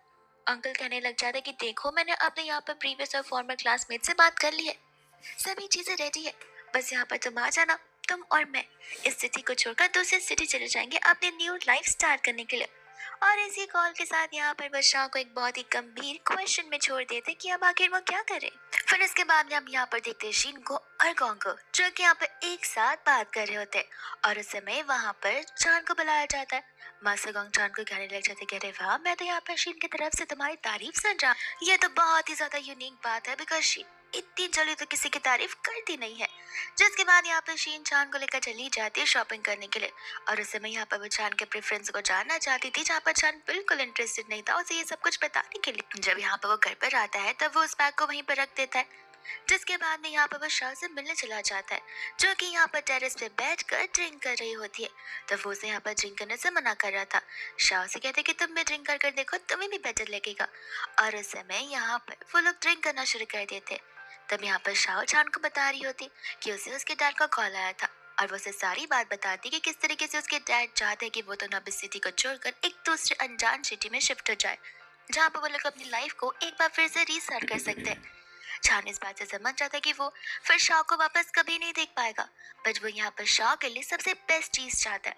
अंकल कहने लग जाते कि देखो मैंने अपने यहाँ पर प्रीवियस और फॉर्मर क्लासमेट से बात कर ली है, सभी चीजें रेडी है, बस यहाँ पर तुम आ जाना। तुम और मैं इस सिटी को छोड़कर दूसरी सिटी चले जाएंगे अपनी न्यू लाइफ स्टार्ट करने के लिए। और इसी कॉल के साथ यहाँ पर बदशाह को एक बहुत ही गंभीर क्वेश्चन में छोड़ देते कि अब आखिर वो क्या करे। फिर इसके बाद में हम यहाँ पर देखते हैं शीन को और गोंग को जो कि यहाँ पर एक साथ बात कर रहे होते हैं, और उस समय वहाँ पर चांद को बुलाया जाता है। मास्टर गोंग चांद को कहने लग जाते कि अरे वाह, मैं तो यहाँ पर शीन की तरफ से तुम्हारी तारीफ सुन रहा हूँ। ये तो बहुत ही ज्यादा यूनिक बात है बिकॉज शीन इतनी जल्दी तो किसी की तारीफ करती नहीं है। जिसके बाद यहाँ पर शीन चांद को लेकर चली जाती है शॉपिंग करने के लिए, और उस समय यहाँ पर वो चांद के प्रेफरेंस को जानना चाहती थी, जहाँ पर चांद बिल्कुल इंटरेस्टेड नहीं था उसे ये सब कुछ बताने के लिए। जब यहाँ पर वो घर पर आता है तब वो उस बैग को वहीं पर रख देता है। जिसके बाद में यहाँ पर वो शाह से मिलने चला जाता है जो कि यहाँ पर टेरेस पे बैठकर ड्रिंक कर रही होती है। तब वो उसे यहाँ पर ड्रिंक करने से मना कर रहा था। शाह से कहते कि तुम भी ड्रिंक कर देखो, तुम्हें भी बेटर लगेगा। और उस समय यहाँ पर वो लोग ड्रिंक करना शुरू कर देते। तब यहाँ पर शाह चांद को बता रही होती कि उसे उसके डैड का कॉल आया था, और वो उसे सारी बात बताती कि किस तरीके से उसके डैड चाहते हैं कि वो दोनों अब इस सिटी को छोड़कर एक दूसरे अनजान सिटी में शिफ्ट हो जाए, जहाँ पर वो लोग अपनी लाइफ को एक बार फिर से रीस्टार्ट कर सकते हैं। चांद इस बात से समझ जाता है कि वो फिर शाह को वापस कभी नहीं देख पाएगा, बट वो यहाँ पर शाह के लिए सबसे बेस्ट चीज चाहता है।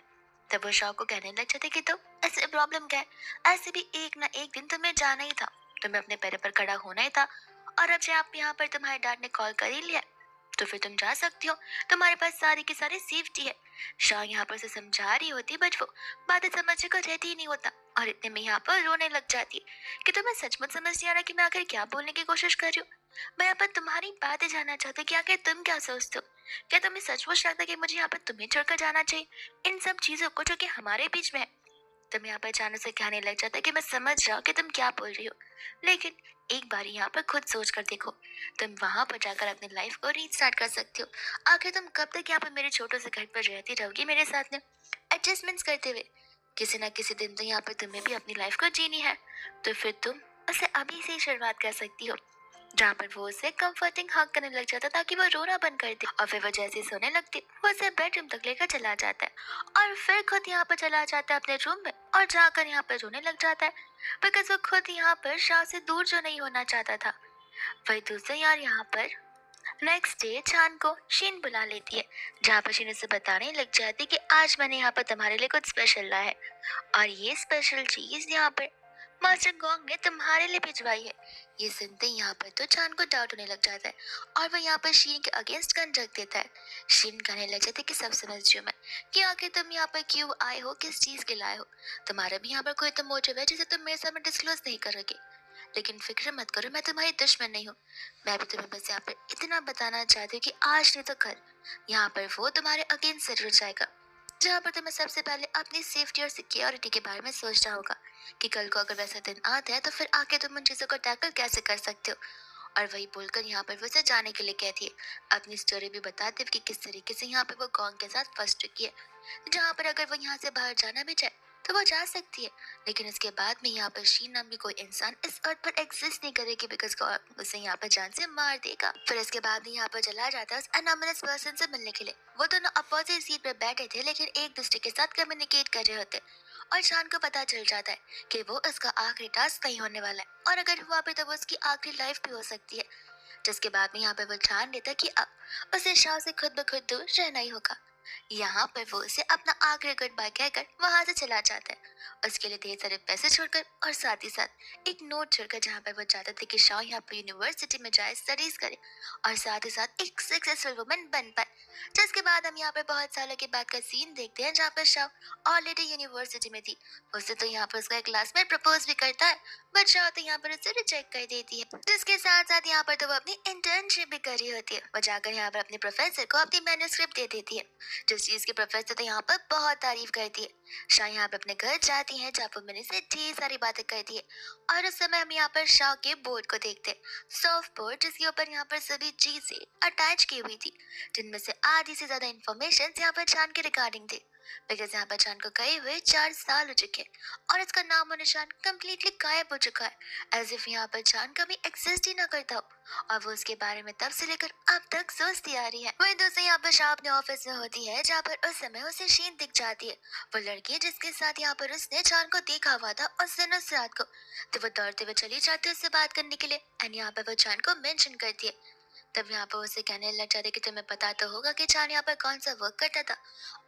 तब वो शाह को कहने लग जाते कि तो ऐसे प्रॉब्लम क्या है, ऐसे भी एक ना एक दिन तुम्हें जाना ही था, तुम्हें अपने पैरों पर खड़ा होना ही था, और अब जब आप यहाँ पर तुम्हारे डैड ने कॉल कर ही लिया तो फिर तुम जा सकती हो, तुम्हारे पास सारी की सारी सेफ्टी है। शाह यहाँ पर उसे समझा रही होती बट वो बातें समझने को रहती ही नहीं होता, और इतने में यहाँ पर रोने लग जाती है कि तुम्हें सचमुच समझ नहीं आ रहा कि मैं आखिर क्या बोलने की कोशिश कर रही हूँ। मैं यहाँ पर तुम्हारी बातें जानना चाहती हूँ कि आखिर तुम क्या सोचते हो, क्या तुम्हें सचमुच लगता है कि मुझे यहाँ पर तुम्हें छोड़कर जाना चाहिए इन सब चीजों को जो कि हमारे बीच में है। तुम यहाँ पर जाने से कहने लग जाता है कि मैं समझ रहा हूँ कि तुम क्या बोल रही हो, लेकिन एक बार यहाँ पर खुद सोच कर देखो, तुम वहां पर जाकर अपनी लाइफ को रीस्टार्ट कर सकती हो। आखिर तुम कब तक यहाँ पर मेरे छोटे से घर पर रहती रहोगी मेरे साथ में एडजस्टमेंट्स करते हुए, किसी ना किसी दिन तो यहाँ पर तुम्हें भी अपनी लाइफ को जीनी है, तो फिर तुम उसे अभी से ही शुरुआत कर सकती हो। जहाँ पर वो उसे कंफर्टिंग हग करने लग जाता ताकि वो रोना बंद कर दे, और फिर वो जैसे ही सोने लगती वो उसे बेडरूम तक लेकर चला जाता है, और फिर खुद यहाँ पर चला जाता है अपने रूम में और जाकर यहाँ पर रोने लग जाता है बिकॉज वो खुद यहाँ पर शाह से दूर जो नहीं होना चाहता था। वही दूसरे यार यहाँ पर नेक्स्ट डे चांद को शीन बुला लेती है, जहाँ पर शीन उसे बताने लग जाती है कि आज मैंने यहाँ पर तुम्हारे लिए कुछ स्पेशल लाया है, और ये स्पेशल चीज यहाँ पर मास्टर गोंग ने तुम्हारे लिए भिजवाई है। ये सुनते ही यहाँ पर तो चांद को डाउट होने लग जाता है, और वो यहाँ पर शीन के अगेंस्ट गन रख देता है। शीन कहने लग जाते कि सब समझ रही हूँ मैं कि आखिर तुम यहाँ पर क्यों आए हो, किस चीज के लाए हो, तुम्हारा भी यहाँ पर कोई तो मोटिव है जिसे तुम मेरे सामने डिस्क्लोज नहीं करोगे। लेकिन फिक्र मत करो, मैं तुम्हारी दुश्मन नहीं हूँ। मैं भी तुम्हें बस यहाँ पर इतना बताना चाहती हूँ कि आज नहीं तो कल यहाँ पर वो तुम्हारे अगेंस्ट जरूर जाएगा, जहाँ पर तुम्हें सबसे पहले अपनी सेफ्टी और सिक्योरिटी के बारे में सोचना होगा कि कल को अगर वैसा दिन आता है तो फिर आके तुम उन चीजों को टैकल कैसे कर सकते हो। और वही बोलकर यहाँ पर वो उसे जाने के लिए कहती है, अपनी स्टोरी भी बताते हुए कि किस तरीके से यहाँ पर वो गोंग के साथ फंस चुकी है, जहाँ पर अगर वो यहाँ से बाहर जाना भी चाहे तो वो जा सकती है, लेकिन उसके बाद में यहाँ पर शीन नाम की कोई इंसान इस अर्थ पर एग्जिस्ट नहीं करेगी बिकॉज उसे यहाँ पर जान से मार देगा। फिर इसके बाद यहाँ पर चला जाता है उस अनोमनस पर्सन से मिलने के लिए। वो दोनों अपोजिट सीट पर बैठे थे लेकिन एक दूसरे के साथ कम्युनिकेट कर रहे होते, और चांद को पता चल जाता है कि वो उसका आखिरी टास्क नहीं होने वाला है, और अगर हुआ भी तो वो उसकी आखिरी लाइफ भी हो सकती है। जिसके बाद में यहाँ पर वो ठान लेता है कि अब उसे शाह से खुद ब खुद दूर रहना ही होगा। यहाँ पर वो उसे अपना आखिरी गुड बाय कहकर वहां से चला जाता है, उसके लिए ढेर सारे पैसे छोड़कर और साथ ही साथ एक नोट छोड़कर, जहाँ पर वो चाहते थे कि शाह यहाँ पर यूनिवर्सिटी में जाए, स्टडीज करे और साथ ही साथ एक सक्सेसफुल वुमन बन पाए। जिसके बाद हम यहाँ पर बहुत सालों के बाद का सीन देखते हैं जहाँ पर शाह ऑलरेडी यूनिवर्सिटी में थी। उसे तो यहाँ पर उसका एक क्लासमेट प्रपोज भी करता है, बट शाह तो यहाँ पर उसे रिजेक्ट कर देती है। जिसके साथ साथ यहाँ पर तो वो अपनी इंटर्नशिप भी कर रही होती है। वो जाकर यहाँ पर अपने प्रोफेसर को अपनी मैन्युस्क्रिप्ट दे देती है, जिस चीज की प्रोफेसर तो यहाँ पर बहुत तारीफ करती है। शाह यहाँ पे अपने घर जाती है जहाँ पर मैंने से ढेर सारी बातें करती है। और उस समय हम यहाँ पर शाह के बोर्ड को देखते हैं, सॉफ्ट बोर्ड जिसके ऊपर यहाँ पर सभी चीजें अटैच की हुई थी, जिनमें से आधी से ज्यादा इंफॉर्मेशन यहाँ पर चांद के रिगार्डिंग थी। बिकॉज यहाँ पर चांद को गए हुए 4 साल हो चुके हैं और इसका नाम और निशान कम्प्लीटली गायब हो चुका है, एज इफ यहाँ पर चांद कभी एग्जिस्ट ही ना करता हो। और वो उसके बारे में तब से लेकर अब तक सोचती आ रही है। वही दूसरी यहाँ पर शाह अपने ऑफिस में होती है जहाँ पर उस समय उसे शीन दिख जाती है, वो लड़की जिसके साथ यहाँ पर उसने चांद को देखा हुआ था उस दिन उस रात को। तो वो दौड़ते हुए चली जाती है उससे बात करने के लिए एंड यहाँ पर वो चांद को मेंशन करती है। तब यहाँ पर उसे कहने लग जाते कि तुम्हें पता तो होगा कि चांद यहाँ पर कौन सा वर्क करता था।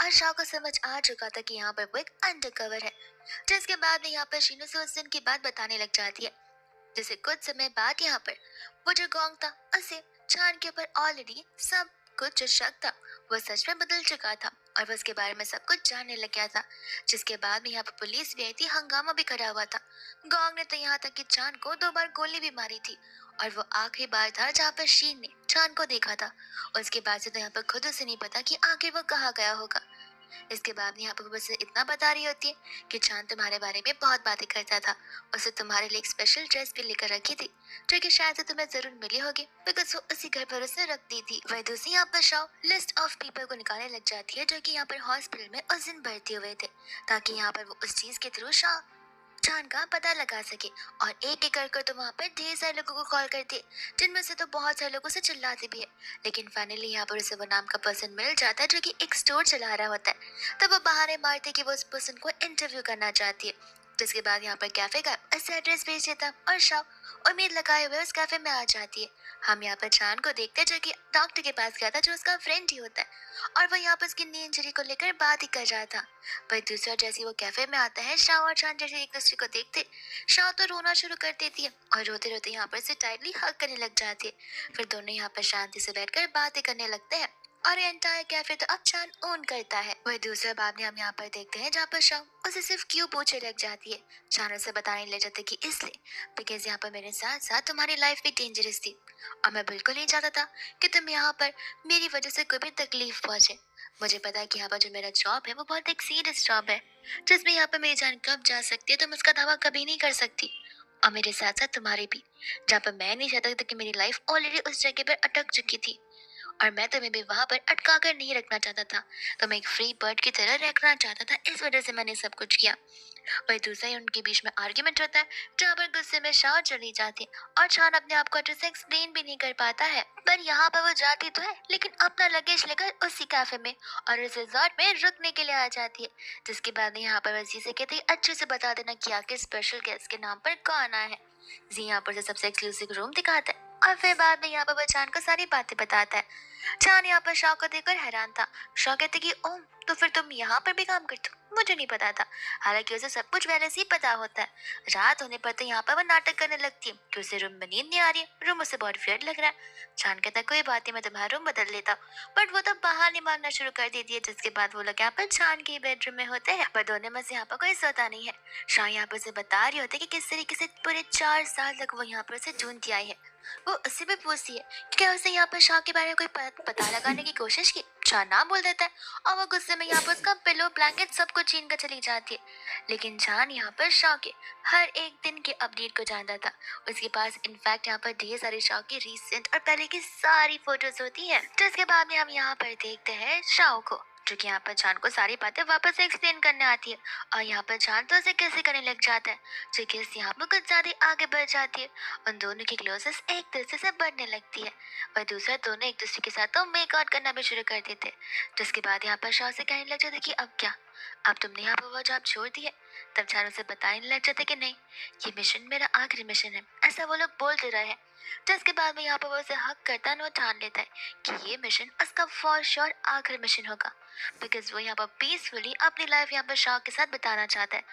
और शाह को समझ आ चुका था कि यहाँ पर वो एक अंडरकवर है। जिसके बाद में यहाँ पर शीनू से उस दिन की बात बताने लग जाती है। जैसे कुछ समय बाद यहाँ पर वो जो गोंग था उसे चांद के ऊपर ऑलरेडी सब कुछ जो शक था वो सच में बदल चुका था और वो उसके बारे में सब कुछ जानने लग गया था। जिसके बाद में यहाँ पर पुलिस भी आई थी, हंगामा भी करा हुआ था। गोंग ने तो यहाँ तक कि चांद को 2 बार गोली भी मारी थी और वो आखिरी बार था जहाँ पर शीन ने चांद को देखा था। उसके बाद से तो यहाँ पर खुद उसे नहीं पता कि आखिर वो कहाँ गया होगा। इसके बाद यहाँ पर बस इतना बता रही होती है कि चांद तुम्हारे बारे में बहुत बातें करता था, उसे तुम्हारे लिए एक स्पेशल ड्रेस भी लेकर रखी थी जो कि शायद से तुम्हें जरूर मिली होगी बिकॉज वो उसी घर पर उसने रख दी थी। वह दूसरी यहाँ पर शाह लिस्ट ऑफ पीपल को निकालने लग जाती है जो कि यहाँ पर हॉस्पिटल में उस दिन भर्ती हुए थे, ताकि यहाँ पर वो उस चीज के थ्रू शाह चांद का पता लगा सके। और एक एक कर तो वहाँ पर ढेर सारे लोगों को कॉल करती है, जिनमें से तो बहुत सारे लोगों से चिल्लाती भी है। लेकिन फाइनली यहाँ पर उसे वो नाम का पर्सन मिल जाता है जो कि एक स्टोर चला रहा होता है। तब वो बहाने मारती है कि वो उस पर्सन को इंटरव्यू करना चाहती है। जिसके बाद यहाँ पर कैफे का ऐसे एड्रेस भेज देता और शाह उम्मीद लगाए हुए उस कैफे में आ जाती है। हम यहाँ पर चांद को देखते हैं जो कि डॉक्टर के पास गया था जो उसका फ्रेंड ही होता है और वो यहाँ पर उसकी नी इंजरी को लेकर बात ही कर रहा था। पर दूसरा जैसे वो कैफे में आता है, शाह और चांद जैसे एक दूसरे को देखते शाह तो रोना शुरू कर देती है और रोते रोते यहाँ पर से टाइटली हग करने लग जाती है। फिर दोनों यहाँ पर शांति से बैठकर बातें करने लगते हैं और एंटायर कैफे तो अब चांद ओन करता है। वही दूसरे बात में हम यहाँ पर देखते हैं जहाँ पर शाह उसे सिर्फ क्यों पूछे लग जाती है। चांद उसे बताने लग जाते कि इसलिए बिकॉज यहाँ पर मेरे साथ साथ तुम्हारी लाइफ भी डेंजरस थी और मैं बिल्कुल नहीं चाहता था कि तुम यहाँ पर मेरी वजह से कोई भी तकलीफ पहुंचे। मुझे पता है कि यहाँ पर जो मेरा जॉब है वो बहुत एक सीरियस जॉब है जिसमें यहाँ पर मेरी जान कब जा सकती है तुम उसका दावा कभी नहीं कर सकती, और मेरे साथ साथ तुम्हारी भी, जहाँ पर मैं नहीं चाहता था कि मेरी लाइफ ऑलरेडी उस जगह पर अटक चुकी थी और मैं तुम्हें भी वहां पर अटका कर नहीं रखना चाहता था। तो मैं एक फ्री बर्ड की तरह रखना चाहता था, इस वजह से मैंने सब कुछ किया। वही दूसरा ही उनके बीच में आर्ग्यूमेंट होता है जहाँ पर गुस्से में शाह चली जाती है और चांद अपने आप को अच्छे से एक्सप्लेन भी नहीं कर पाता है। पर यहाँ पर वो जाती तो है लेकिन अपना लगेज लेकर उसी कैफे में और इस रिजॉर्ट में रुकने के लिए आ जाती है। जिसके बाद यहाँ पर वजी से कहती है अच्छे से बता देना कि आखिर स्पेशल गेस्ट के नाम पर कौन आया है। जी यहाँ पर से सबसे एक्सक्लूसिव रूम दिखाता है और फिर बाद में यहाँ पर वो चांद को सारी बातें बताता है। चांद यहाँ पर शाह को देखकर हैरान था। शाह कहते कि ओम तो फिर तुम यहाँ पर भी काम करते हो, मुझे नहीं पता था। हालांकि उसे सब कुछ पहले से ही पता होता है। रात होने पर तो यहाँ पर वो नाटक करने लगती है कि उसे रूम में नींद नहीं आ रही है, रूम उसे बहुत वियर्ड लग रहा है। चांद कहता कोई बात नहीं, मैं तुम्हारा रूम बदल लेता हूँ, बट वो तो बहाने मारना शुरू कर देती है। जिसके बाद वो लोग यहाँ पर चांद के बेडरूम में होते हैं पर दोनों में से यहाँ पर कोई सोता नहीं है। शाह यहाँ पर उसे बता रही होती है कि किस तरीके से पूरे 4 साल तक वो यहाँ पर उसे ढूंढती आई है। वो उससे भी पूछती है कि क्या उसे यहाँ पर शाह के बारे में कोई पता लगाने की कोशिश की। शाह ना बोल देता है और वो गुस्से में यहाँ पर उसका पिलो ब्लैंकेट सब कुछ छीन कर चली जाती है। लेकिन जान यहाँ पर शाह के हर एक दिन के अपडेट को जानता था। उसके पास इनफैक्ट यहाँ पर ढेर सारी शाह की रीसेंट और पहले की सारी फोटोज होती है। जिसके बाद में हम यहाँ पर देखते हैं शाह को जो कि यहाँ पर चांद को सारी बातें वापस से एक्सप्लेन करने आती है और यहाँ पर चांद तो उसे कैसे करने लग जाता है जो कि यहाँ पर कुछ ज्यादा आगे बढ़ जाती है। उन दोनों की क्लोजेस एक दूसरे से बढ़ने लगती है। वह दूसरा दोनों एक दूसरे के साथ तो मेक आउट करना भी शुरू कर देते। जिसके बाद यहाँ पर शाह से कहने लग जाते कि अब क्या, अब तुमने यहाँ पर वो जॉब छोड़ दी है। तब चांद उसे बताने लग जाते कि नहीं, ये मिशन मेरा आखिरी मिशन है, ऐसा वो लोग बोलते रहे हैं। जिसके बाद में यहाँ पर वो उसे हक करता है और ठान लेता है कि ये मिशन उसका फॉर श्योर आखिरी मिशन होगा बिकॉज वो यहाँ पर पीसफुली अपनी लाइफ यहाँ पर शाह के साथ बिताना चाहता है।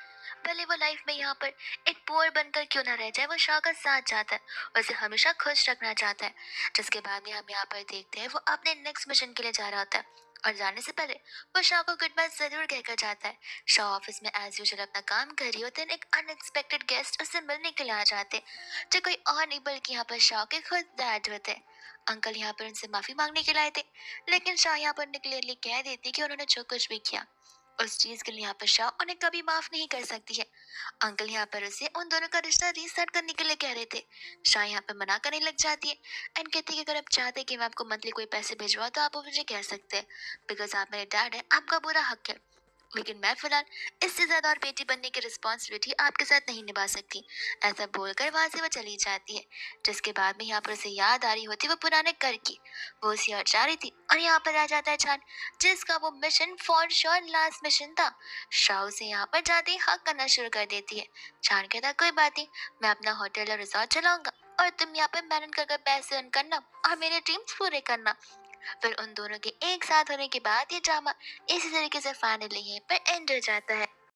भले वो लाइफ में यहाँ पर एक पुअर बनकर क्यों ना रह जाए, वो शाह का साथ चाहता है और उसे हमेशा खुश रखना चाहता है। जिसके बाद में हम यहाँ पर देखते हैं वो अपने नेक्स्ट मिशन के लिए जा रहा होता है और जाने से पहले वो शाह को गुड बाय जरूर कहकर जाता है। शाह ऑफिस में एज यूजुअल अपना काम कर रही होते हैं, एक अनएक्सपेक्टेड गेस्ट उससे मिलने के लिए आ जाते हैं जो कोई और नहीं बल्कि यहाँ पर शाह के खुद डैड होते हैं। अंकल यहाँ पर उनसे माफी मांगने के लिए आए थे, लेकिन शाह यहाँ पर क्लियरली कह देती कि उन्होंने जो कुछ भी किया उस चीज के लिए यहाँ पर शाह उन्हें कभी माफ नहीं कर सकती है। अंकल यहाँ पर उसे उन दोनों का रिश्ता रीस्टार्ट करने के लिए कह रहे थे। शाह यहाँ पर मना करने लग जाती है एंड कहती है कि अगर आप चाहते हैं कि मैं आपको मंथली कोई पैसे भिजवाऊं तो आप वो मुझे कह सकते हैं, बिकॉज आप मेरे डैड हैं, आपका पूरा हक है। लेकिन मैं फिलहाल इससे ज्यादा और बेटी बनने की रिस्पॉन्सिबिलिटी आपके साथ नहीं निभा सकती। ऐसा बोलकर वहां से वो चली जाती है। जिसके बाद में यहाँ पर उसे याद आ रही होती है वो पुराने घर की। वो उसी ओर जा रही थी और यहाँ पर आ जाता है चांद, जिसका वो mission for sure last mission था। शाह उसे यहाँ पर जाते ही हक करना शुरू कर देती है। चांद कहता है कोई बात नहीं, मैं अपना होटल और रिजॉर्ट चलाऊंगा और तुम यहाँ पे मेहनत कर पैसे अर्न करना और मेरे ड्रीम्स पूरे करना। फिर उन दोनों के एक साथ होने के बाद ये ड्रामा इसी तरीके से फाइनली यहीं पर एंड हो जाता है।